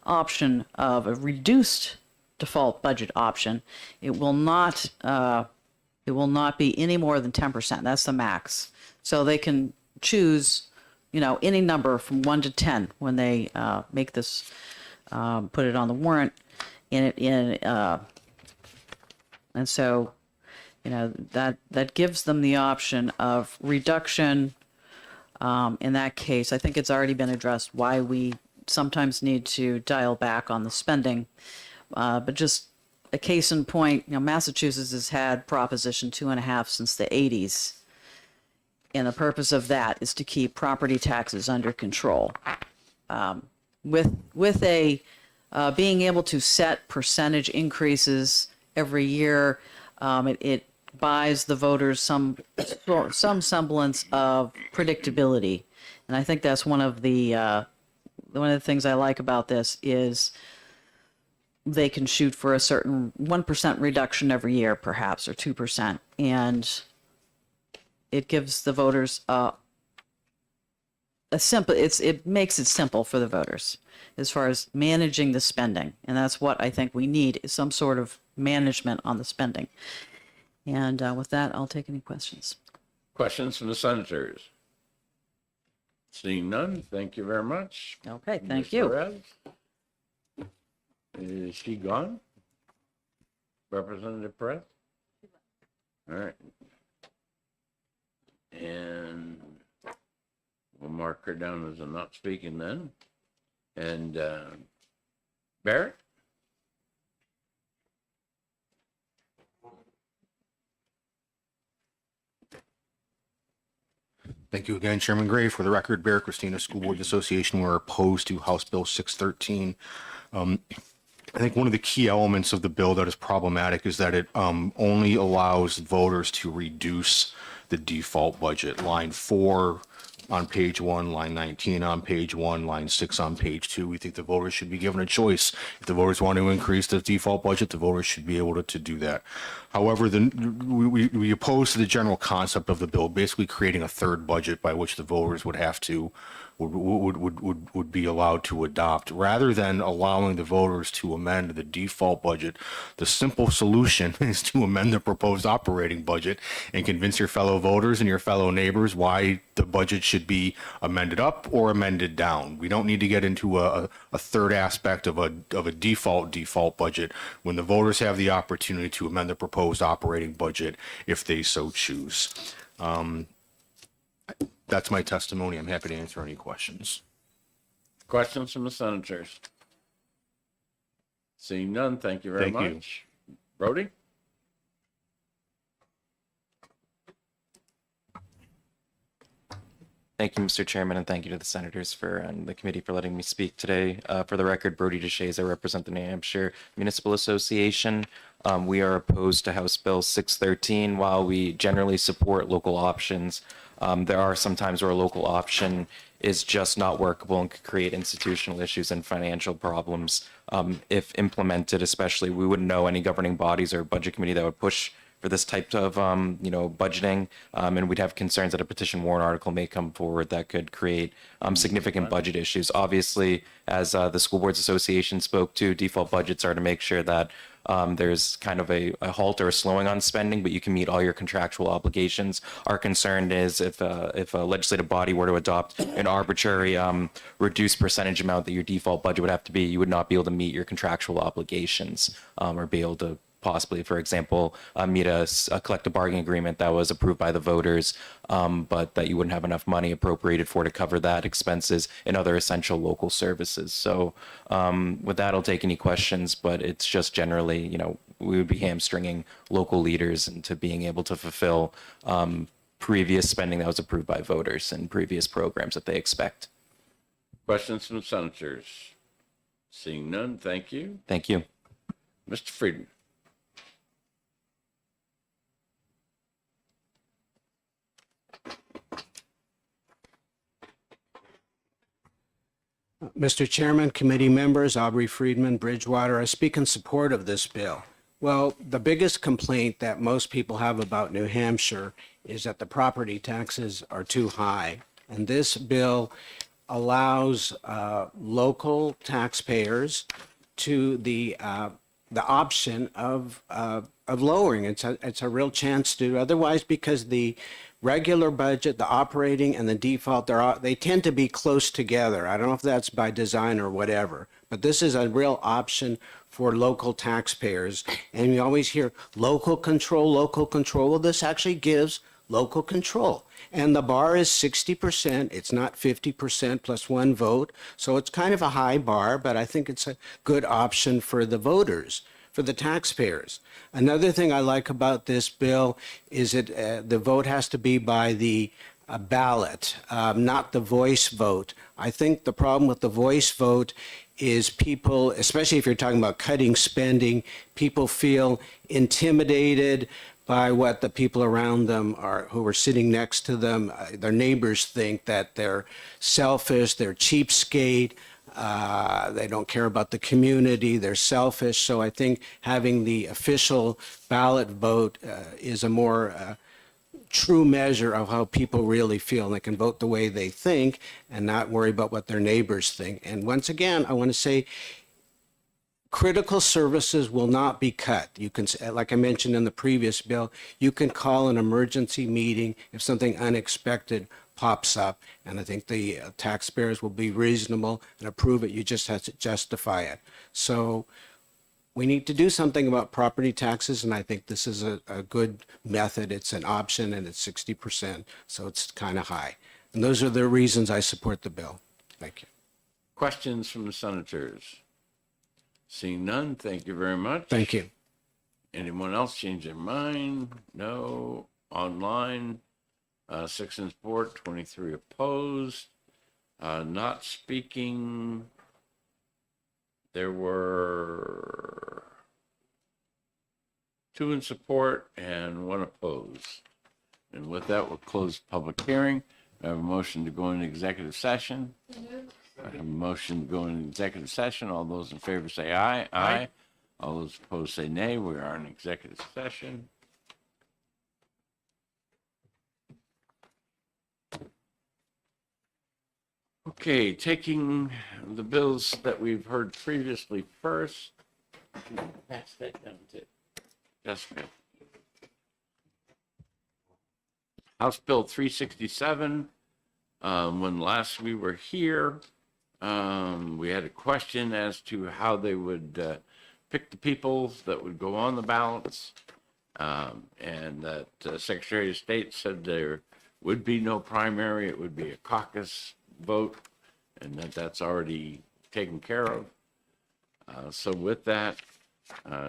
option of a reduced default budget option. It will not be any more than 10%. That's the max. So they can choose, any number from 1 to 10 when they make this, put it on the warrant. And so, that gives them the option of reduction. In that case, I think it's already been addressed why we sometimes need to dial back on the spending. But just a case in point, Massachusetts has had Proposition 2.5 since the 80s. And the purpose of that is to keep property taxes under control. With being able to set percentage increases every year, it buys the voters some semblance of predictability. And I think that's one of the things I like about this is they can shoot for a certain 1% reduction every year, perhaps, or 2%. And it gives the voters it makes it simple for the voters as far as managing the spending. And that's what I think we need, is some sort of management on the spending. And with that, I'll take any questions. Questions from the senators? Seeing none, thank you very much. Okay, thank Ms. you. Perez? Is she gone? Representative Perez? All right. And we'll mark her down as a not speaking then. And Barrett? Thank you again, Chairman Gray. For the record, Bear Christina School Board Association, we're opposed to House Bill 613. I think one of the key elements of the bill that is problematic is that it only allows voters to reduce the default budget. Line 4 on page 1, line 19 on page 1, line 6 on page 2. We think the voters should be given a choice. If the voters want to increase the default budget, the voters should be able to do that. However, we oppose to the general concept of the bill, basically creating a third budget by which the voters would have to would be allowed to adopt. Rather than allowing the voters to amend the default budget, the simple solution is to amend the proposed operating budget and convince your fellow voters and your fellow neighbors why the budget should be amended up or amended down. We don't need to get into a third aspect of a default budget when the voters have the opportunity to amend the proposed operating budget if they so choose. That's my testimony. I'm happy to answer any questions. Questions from the senators? Seeing none, thank you very Thank you. much. Brody? Thank you, Mr. Chairman, and thank you to the senators and the committee for letting me speak today. For the record, Brody DeShays, I represent the New Hampshire Municipal Association. We are opposed to House Bill 613. While we generally support local options, there are some times where a local option is just not workable and could create institutional issues and financial problems. If implemented, especially, we wouldn't know any governing bodies or budget committee that would push for this type of, budgeting, and we'd have concerns that a petition warrant article may come forward that could create significant budget issues. Obviously, as the School Boards Association spoke to, default budgets are to make sure that there's kind of a halt or a slowing on spending, but you can meet all your contractual obligations. Our concern is if a legislative body were to adopt an arbitrary reduced percentage amount that your default budget would have to be, you would not be able to meet your contractual obligations or be able to possibly, for example, meet a collective bargaining agreement that was approved by the voters, but that you wouldn't have enough money appropriated for to cover that expenses and other essential local services. So with that, I'll take any questions, but it's just generally, we would be hamstringing local leaders into being able to fulfill previous spending that was approved by voters and previous programs that they expect. Questions from the senators? Seeing none, thank you. Thank you. Mr. Friedman? Mr. Chairman, committee members, Aubrey Friedman, Bridgewater, I speak in support of this bill. Well, the biggest complaint that most people have about New Hampshire is that the property taxes are too high. And this bill allows local taxpayers to the option of lowering. It's a real chance to. Otherwise, because the regular budget, the operating and the default, they tend to be close together. I don't know if that's by design or whatever, but this is a real option for local taxpayers. And you always hear local control, local control. Well, this actually gives local control. And the bar is 60%. It's not 50% plus one vote. So it's kind of a high bar, but I think it's a good option for the voters, for the taxpayers. Another thing I like about this bill is the vote has to be by the ballot, not the voice vote. I think the problem with the voice vote is people, especially if you're talking about cutting spending, people feel intimidated by what the people around them who are sitting next to them, their neighbors think that they're selfish, they're cheapskate, they don't care about the community, they're selfish. So I think having the official ballot vote is a more true measure of how people really feel. And they can vote the way they think and not worry about what their neighbors think. And once again, I want to say, critical services will not be cut. You can, like I mentioned in the previous bill, you can call an emergency meeting if something unexpected pops up. And I think the taxpayers will be reasonable and approve it. You just have to justify it. So we need to do something about property taxes, and I think this is a good method. It's an option, and it's 60%, so it's kind of high. And those are the reasons I support the bill. Thank you. Questions from the senators? Seeing none, thank you very much. Thank you. Anyone else change their mind? No. Online, 6 in support, 23 opposed. Not speaking, there were 2 in support and 1 opposed. And with that, we'll close the public hearing. I have a motion to go into executive session. I have a motion to go into executive session. All those in favor say aye. Aye. All those opposed say nay. We are in executive session. Okay, taking the bills that we've heard previously first. Pass that down to Jessica. House Bill 367. When last we were here, we had a question as to how they would pick the people that would go on the ballots. And that Secretary of State said there would be no primary, it would be a caucus vote, and that's already taken care of. So with that,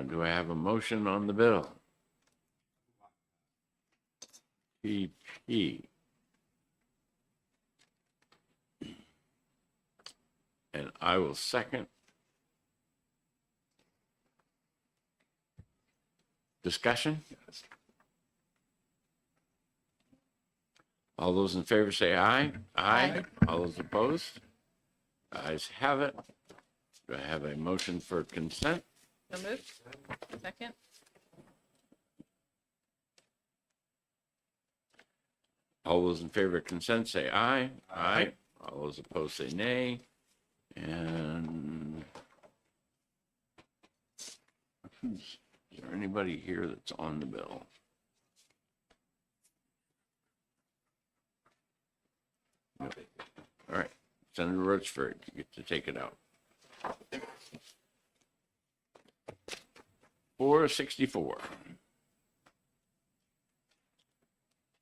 do I have a motion on the bill? PP. And I will second. Discussion? All those in favor say aye. Aye. All those opposed? Ayes have it. Do I have a motion for consent? So moved. Second. All those in favor of consent say aye. Aye. All those opposed say nay. And is there anybody here that's on the bill? No. All right, Senator Rochford, you get to take it out. 464.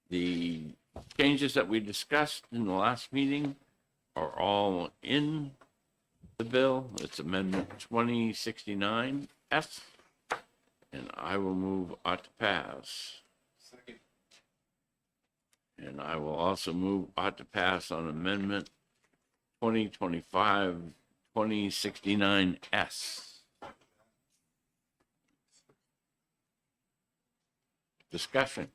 The changes that we discussed in the last meeting are all in the bill. It's Amendment 2069S, and I will move ought to pass. Second. And I will also move ought to pass on Amendment 2025-2069S. Discussion.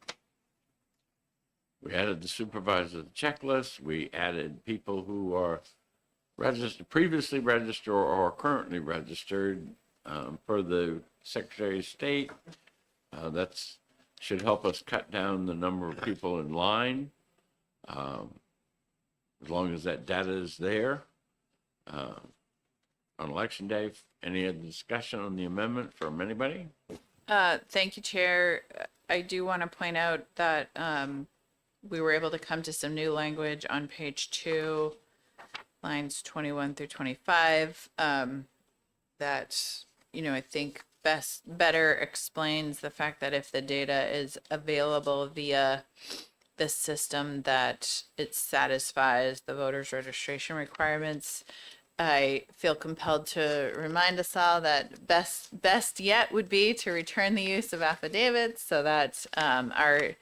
We added the supervisor to the checklist. We added people who are registered, previously registered or currently registered for the Secretary of State. That's should help us cut down the number of people in line, as long as that data is there. On Election Day, any other discussion on the amendment from anybody? Thank you, Chair. I do want to point out that we were able to come to some new language on page 2, lines 21 through 25, that, I think better explains the fact that if the data is available via the system, that it satisfies the voters' registration requirements. I feel compelled to remind us all that best yet would be to return the use of affidavits so that our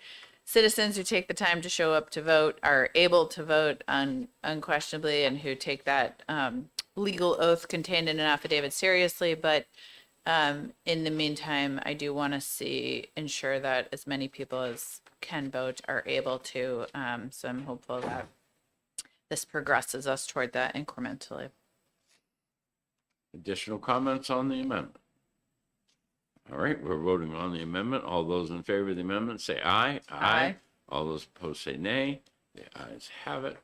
citizens who take the time to show up to vote are able to vote unquestionably, and who take that legal oath contained in an affidavit seriously. But in the meantime, I do want to ensure that as many people as can vote are able to. So I'm hopeful that this progresses us toward that incrementally. Additional comments on the amendment? All right, we're voting on the amendment. All those in favor of the amendment say aye. Aye. All those opposed say nay. The ayes have it.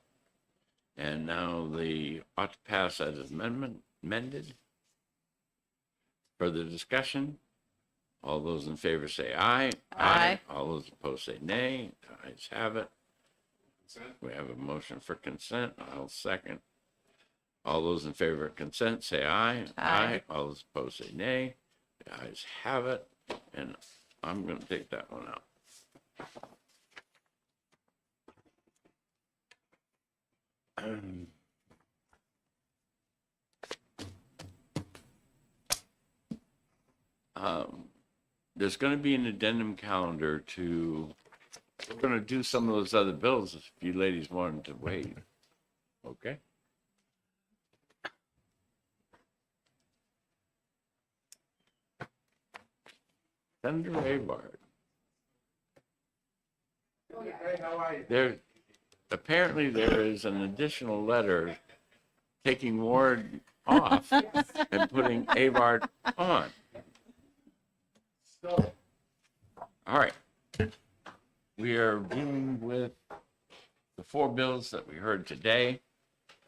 And now the ought to pass as amended. Further discussion? All those in favor say aye. Aye. All those opposed say nay. The ayes have it. We have a motion for consent. I'll second. All those in favor of consent say aye. Aye. All those opposed say nay. The ayes have it. And I'm going to take that one out. There's going to be an addendum calendar to, we're going to do some of those other bills if you ladies wanted to wait. Okay? Senator Avard. Apparently there is an additional letter taking Ward off and putting Avard on. All right. We are dealing with the 4 bills that we heard today.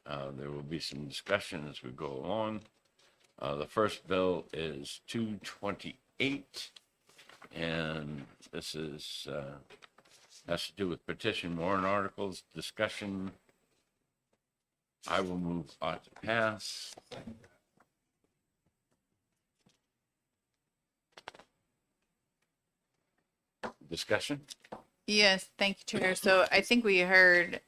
There will be some discussion as we go along. The first bill is 228, and this is, has to do with petition warrant articles, discussion. I will move ought to pass. Discussion? Yes, thank you, Chair. So I think we heard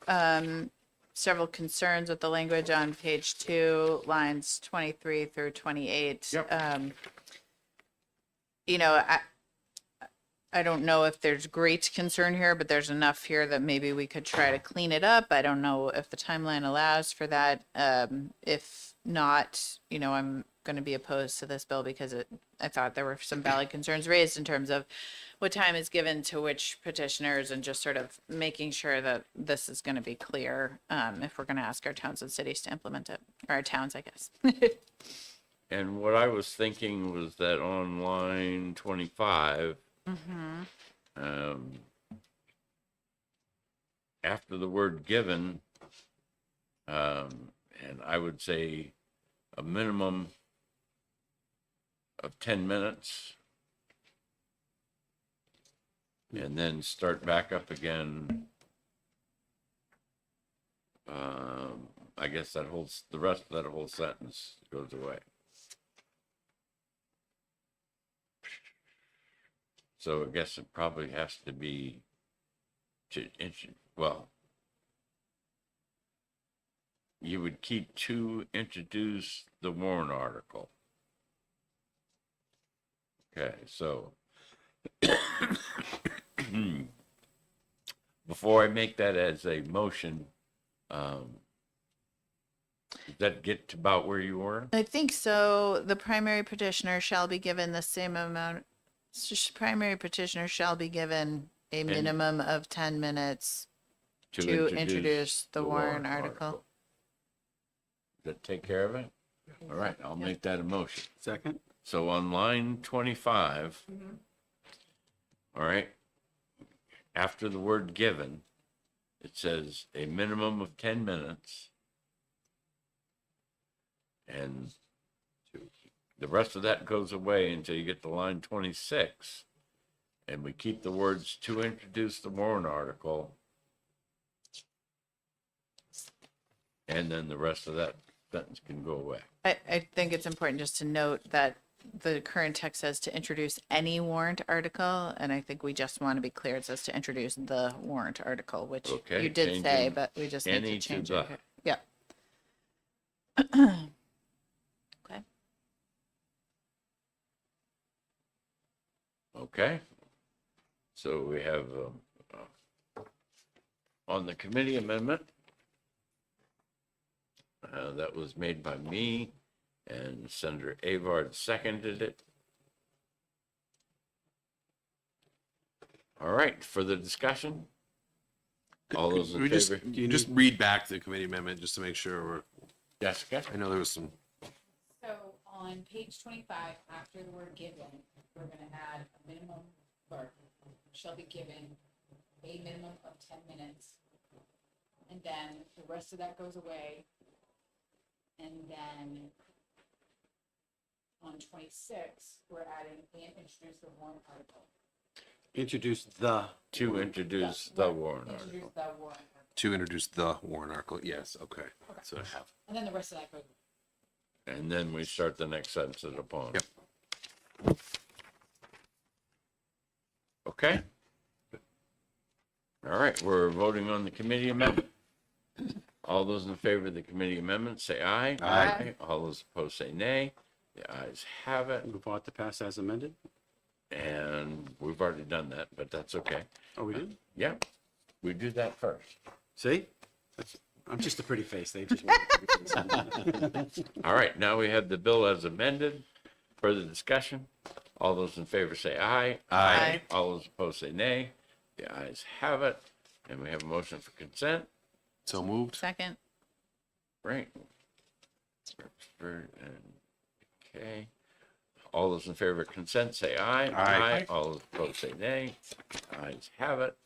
several concerns with the language on page 2, lines 23 through 28. Yep. You know, I don't know if there's great concern here, but there's enough here that maybe we could try to clean it up. I don't know if the timeline allows for that. If not, you know, I'm going to be opposed to this bill because I thought there were some valid concerns raised in terms of what time is given to which petitioners and just sort of making sure that this is going to be clear if we're going to ask our towns and cities to implement it, or our towns, I guess. And what I was thinking was that on line 25, after the word given, and I would say a minimum of 10 minutes, and then start back up again. I guess that the rest of that whole sentence goes away. So I guess it probably has to be well, you would keep to introduce the warrant article. Okay, so before I make that as a motion, does that get to about where you were? I think so. The primary petitioner shall be given the same amount. Primary petitioner shall be given a minimum of 10 minutes to introduce the warrant article. Does that take care of it? All right, I'll make that a motion. Second? So on line 25, all right, after the word given, it says a minimum of 10 minutes. And the rest of that goes away until you get to line 26. And we keep the words to introduce the warrant article. And then the rest of that sentence can go away. I think it's important just to note that the current text says to introduce any warrant article, and I think we just want to be clear. It says to introduce the warrant article, which Okay, you did say, changing but we just need any to to change the. it. Here. Yeah. Okay. Okay. So we have on the committee amendment, that was made by me, and Senator Avard seconded it. All right, further discussion? All those in We just, favor? just read back the committee amendment just to make sure we're, Jessica? I know there was some, So on page 25, after the word given, we're going to add a minimum, or shall be given a minimum of 10 minutes. And then the rest of that goes away. And then on 26, we're adding and introduce the warrant article. Introduce the. To introduce the warrant Introduce article. the warrant article. to introduce the warrant article. Yes, okay. So I have. And then the rest of that goes. And then we start the next sentence at upon. Yep. Okay. All right, we're voting on the committee amendment. All those in favor of the committee amendment, say aye. Aye. All those opposed, say nay. The ayes have it, Move on to pass as amended? and we've already done that, but that's okay. Oh, we did? Yeah, we do that first. See? I'm just a pretty face. They just want a pretty face. All right, now we have the bill as amended. Further discussion? All those in favor say aye. Aye. All those opposed say nay. The ayes have it, and we have a motion for consent. So moved. Second. Right. Okay. All those in favor of consent say aye. Aye. All those opposed say nay. Ayes have it.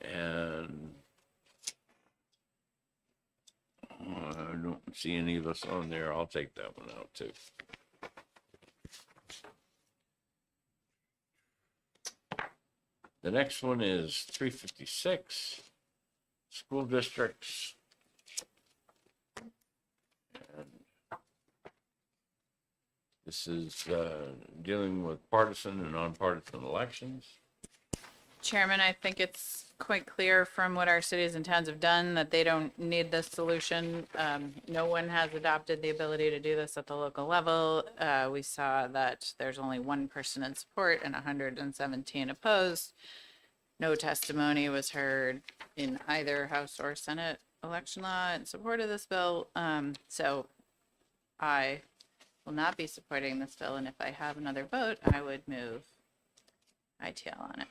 And see any of us on there, I'll take that one out too. The next one is 356, school districts. And this is dealing with partisan and nonpartisan elections. Chairman, I think it's quite clear from what our cities and towns have done that they don't need this solution. No one has adopted the ability to do this at the local level. We saw that there's only one person in support and 117 opposed. No testimony was heard in either House or Senate election law in support of this bill. So I will not be supporting this bill, and if I have another vote, I would move ITL on it.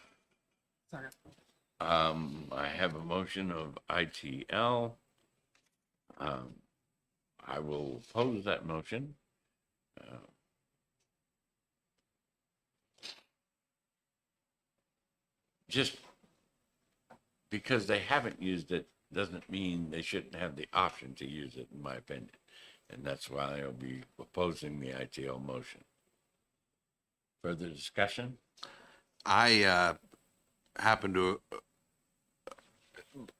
I have a motion of ITL. I will oppose that motion. Just because they haven't used it doesn't mean they shouldn't have the option to use it, in my opinion. And that's why I'll be opposing the ITL motion. Further discussion? I happen to,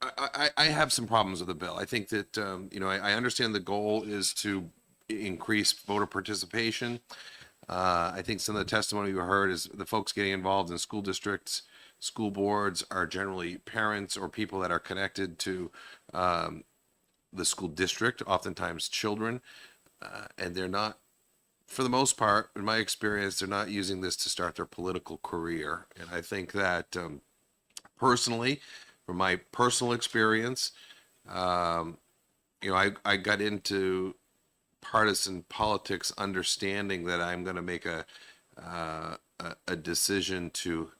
I have some problems with the bill. I think that, I understand the goal is to increase voter participation. I think some of the testimony we heard is the folks getting involved in school districts, school boards are generally parents or people that are connected to the school district, oftentimes children, and they're not, for the most part, in my experience, they're not using this to start their political career. And I think that personally, from my personal experience, I got into partisan politics understanding that I'm going to make a decision to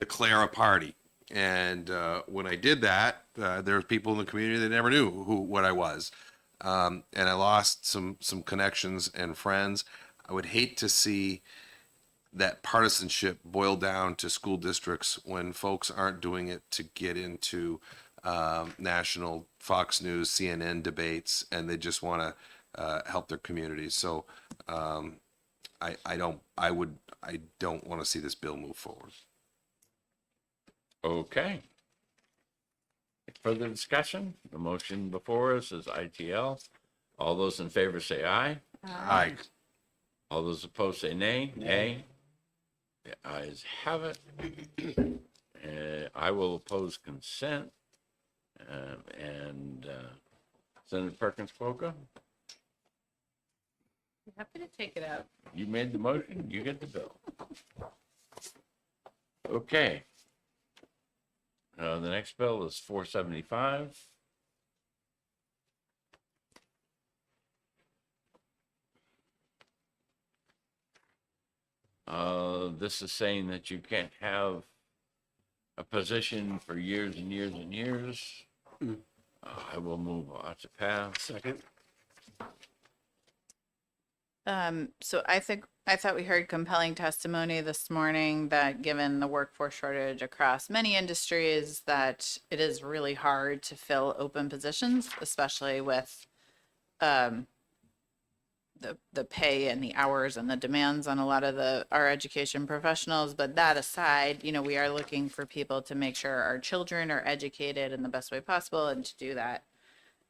declare a party. And when I did that, there were people in the community that never knew what I was. And I lost some connections and friends. I would hate to see that partisanship boil down to school districts when folks aren't doing it to get into national Fox News, CNN debates, and they just want to help their communities. So I don't want to see this bill move forward. Okay. Further discussion? The motion before us is ITL. All those in favor say aye. Aye. All those opposed say nay. Nay. The ayes have it. I will oppose consent. Senator Perkins Coca, Happy to take it out. you made the motion, you get the bill. Okay. The next bill is 475. This is saying that you can't have a position for years and years and years. I will move on to pass. Second. So I thought we heard compelling testimony this morning that given the workforce shortage across many industries, that it is really hard to fill open positions, especially with the pay and the hours and the demands on a lot of our education professionals. But that aside, we are looking for people to make sure our children are educated in the best way possible, and to do that,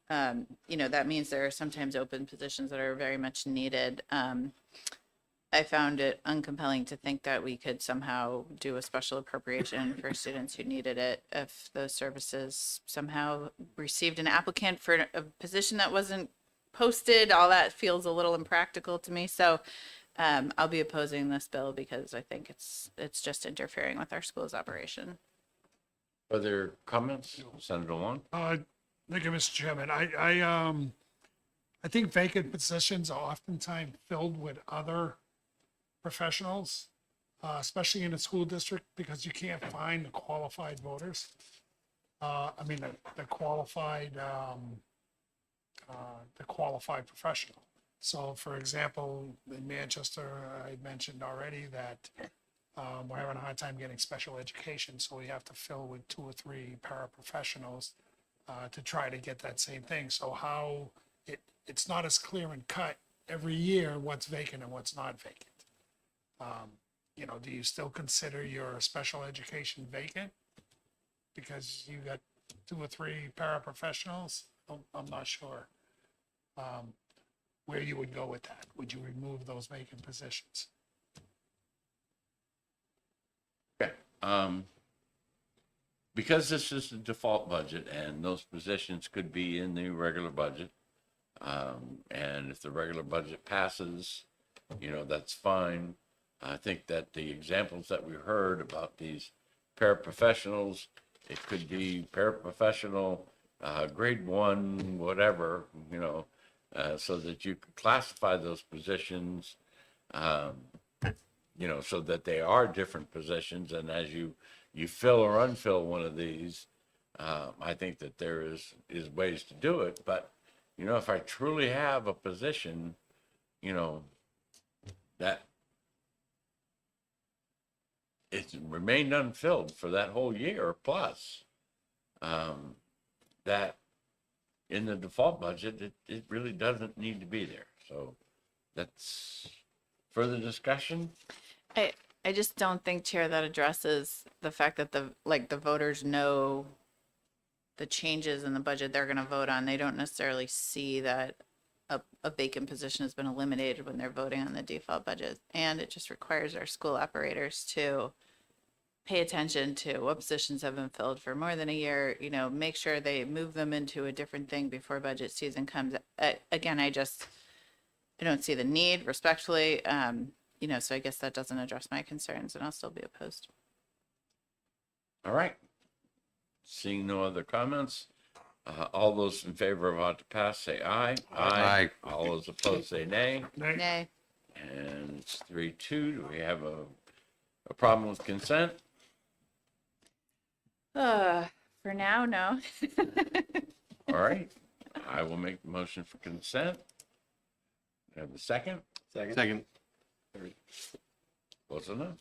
that means there are sometimes open positions that are very much needed. I found it uncompelling to think that we could somehow do a special appropriation for students who needed it if those services somehow received an applicant for a position that wasn't posted. All that feels a little impractical to me. So I'll be opposing this bill because I think it's just interfering with our school's operation. Other comments? Senator Long? Thank you, Mr. Chairman. I think vacant positions are oftentimes filled with other professionals, especially in a school district, because you can't find the qualified voters. The qualified professional. So, for example, in Manchester, I mentioned already that we're having a hard time getting special education, so we have to fill with 2 or 3 paraprofessionals to try to get that same thing. So how it's not as clear and cut every year what's vacant and what's not vacant. You know, do you still consider your special education vacant? Because you got 2 or 3 paraprofessionals? I'm not sure where you would go with that. Would you remove those vacant positions? Okay. Because this is the default budget and those positions could be in the regular budget. And if the regular budget passes, you know, that's fine. I think that the examples that we heard about these paraprofessionals, it could be paraprofessional, grade 1, whatever, you know, so that you could classify those positions, you know, so that they are different positions. And as you fill or unfill one of these, I think that there is ways to do it. But, you know, if I truly have a position, you know, that it's remained unfilled for that whole year plus, that in the default budget, it really doesn't need to be there. So that's further discussion. I just don't think, Chair, that addresses the fact that the voters know the changes in the budget they're going to vote on. They don't necessarily see that a vacant position has been eliminated when they're voting on the default budget. And it just requires our school operators to pay attention to what positions have been filled for more than a year, you know, make sure they move them into a different thing before budget season comes. Again, I don't see the need, respectfully, you know, so I guess that doesn't address my concerns, and I'll still be opposed. All right. Seeing no other comments, all those in favor of ought to pass, say aye. Aye. All those opposed, say nay. Nay. And it's 3-2. Do we have a problem with consent? For now, no. All right. I will make the motion for consent. Have a second? Second. Close enough.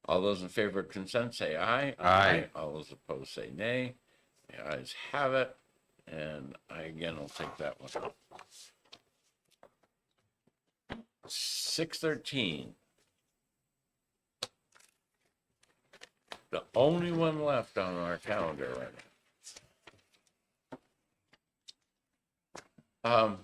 All those in favor of consent, say aye. Aye. All those opposed, say nay. The ayes have it. And I, again, will take that one. 613. The only one left on our calendar right now.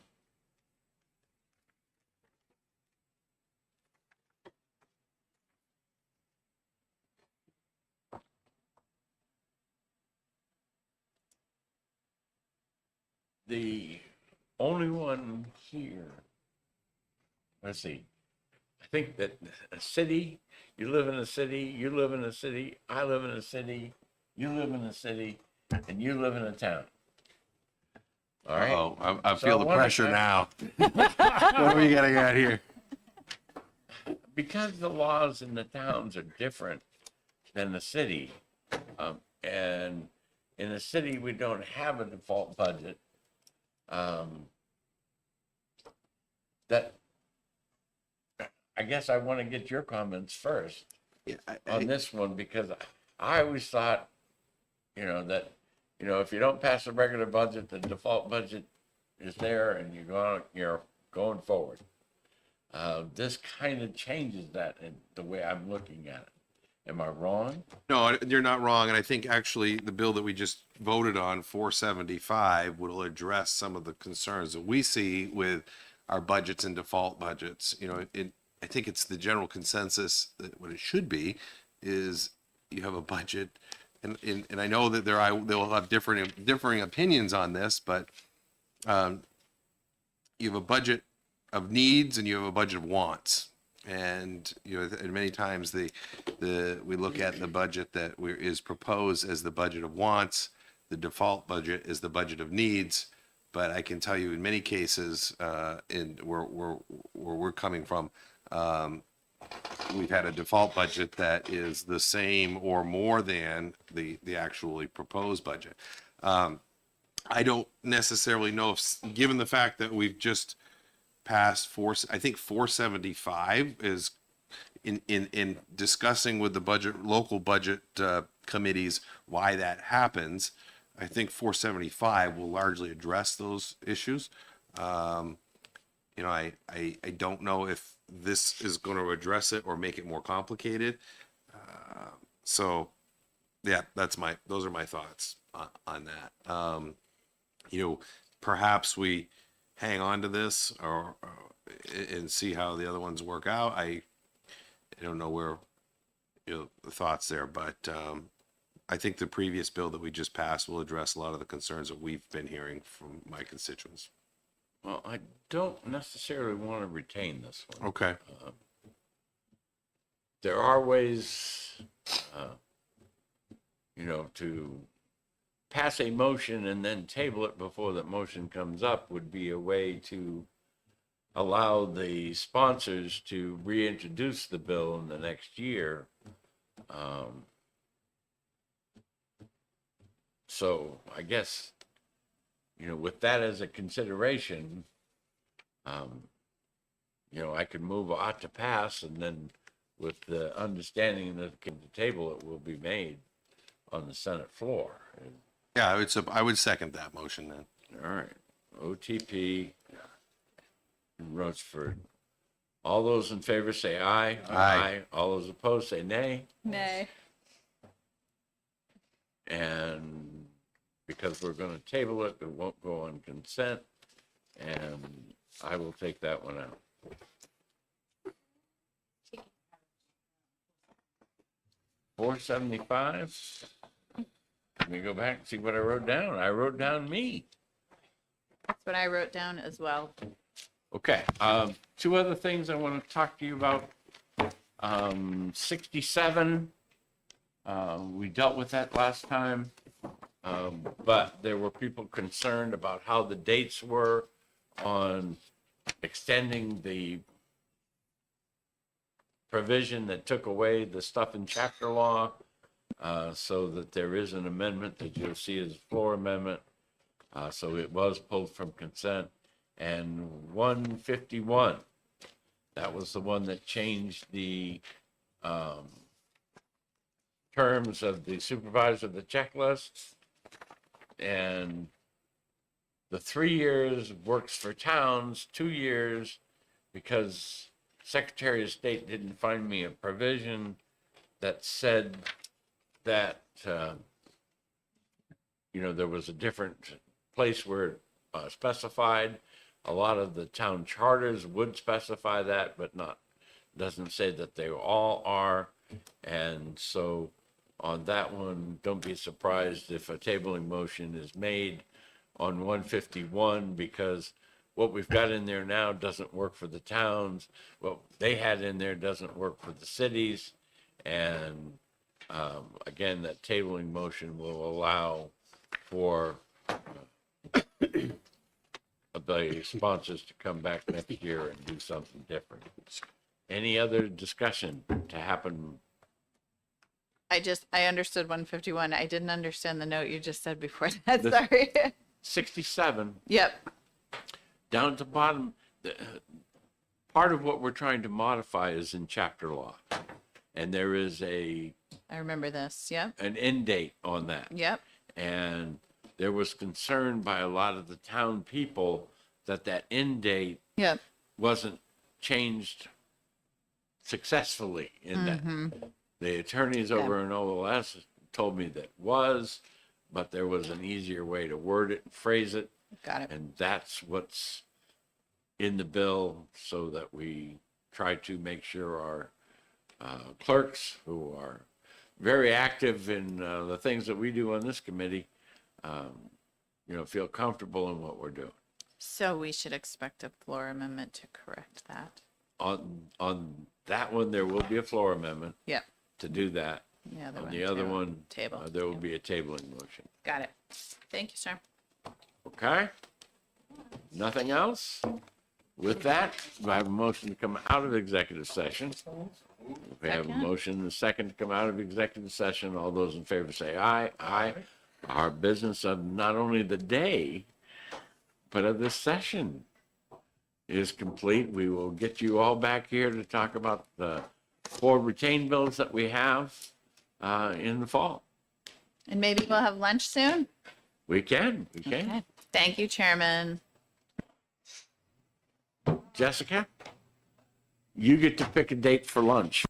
The only one here, let's see, I think that a city, you live in a city, you live in a city, I live in a city, you live in a city, and you live in a town. All right? Oh, I So feel I the wanna- pressure now. What are we gonna get here? Because the laws in the towns are different than the city, and in the city, we don't have a default budget. That, I guess I want to get your comments first on this one, because I always thought, you know, that, you know, if you don't pass the regular budget, the default budget is there and you're going forward. This kind of changes that in the way I'm looking at it. Am I wrong? No, you're not wrong. And I think actually the bill that we just voted on, 475, will address some of the concerns that we see with our budgets and default budgets. You know, I think it's the general consensus that what it should be is you have a budget, and I know that they'll have differing opinions on this, but you have a budget of needs and you have a budget of wants. And you know, and many times we look at the budget that is proposed as the budget of wants. The default budget is the budget of needs. But I can tell you, in many cases, in where we're coming from, we've had a default budget that is the same or more than the actually proposed budget. I don't necessarily know if, given the fact that we've just passed I think 475 is in discussing with the local budget committees why that happens. I think 475 will largely address those issues. You know, I don't know if this is going to address it or make it more complicated. So, yeah, those are my thoughts on that. You know, perhaps we hang on to this or and see how the other ones work out. I don't know where, you know, the thoughts there, but I think the previous bill that we just passed will address a lot of the concerns that we've been hearing from my constituents. Well, I don't necessarily want to retain this one. Okay. There are ways, you know, to pass a motion and then table it before that motion comes up would be a way to allow the sponsors to reintroduce the bill in the next year. So I guess, you know, with that as a consideration, you know, I could move ought to pass, and then with the understanding that the table it will be made on the Senate floor. Yeah, I would second that motion then. All right, OTP, Roachford. All those in favor say aye. Aye. All those opposed say nay. Nay. And because we're going to table it, it won't go on consent, and I will take that one out. $475. Let me go back and see what I wrote down. I wrote down me. That's what I wrote down as well. Okay, two other things I want to talk to you about. 67, we dealt with that last time, but there were people concerned about how the dates were on extending the provision that took away the stuff in chapter law, so that there is an amendment that you'll see as a floor amendment. So it was pulled from consent. And 151, that was the one that changed the terms of the supervisor of the checklist. And the 3 years works for towns, 2 years, because Secretary of State didn't find me a provision that said that, you know, there was a different place where specified. A lot of the town charters would specify that, but doesn't say that they all are. And so on that one, don't be surprised if a tabling motion is made on 151, because what we've got in there now doesn't work for the towns. What they had in there doesn't work for the cities. And again, that tabling motion will allow for the sponsors to come back next year and do something different. Any other discussion to happen? I understood 151. I didn't understand the note you just said before that. Sorry. 67, Yep. down at the bottom, part of what we're trying to modify is in chapter law. And there is I remember this. Yep. an end date on that. Yep. And there was concern by a lot of the town people that end date Yep. wasn't changed successfully in that. The attorneys over in OLS told me that was, but there was an easier way to word it and phrase it. Got it. And that's what's in the bill, so that we try to make sure our clerks, who are very active in the things that we do on this committee, you know, feel comfortable in what we're doing. So we should expect a floor amendment to correct that. On that one, there will be a floor amendment Yep. to do that. Yeah. On the other one, Table. there will be a tabling motion. Got it. Thank you, sir. Okay? Nothing else? With that, I have a motion to come out of executive session. We have a Second. motion and a second to come out of executive session. All those in favor say aye. Aye. Our business of not only the day, but of this session is complete. We will get you all back here to talk about the 4 retained bills that we have in the fall. And maybe we'll have lunch soon. We can. Okay. Thank you, Chairman. Jessica, you get to pick a date for lunch.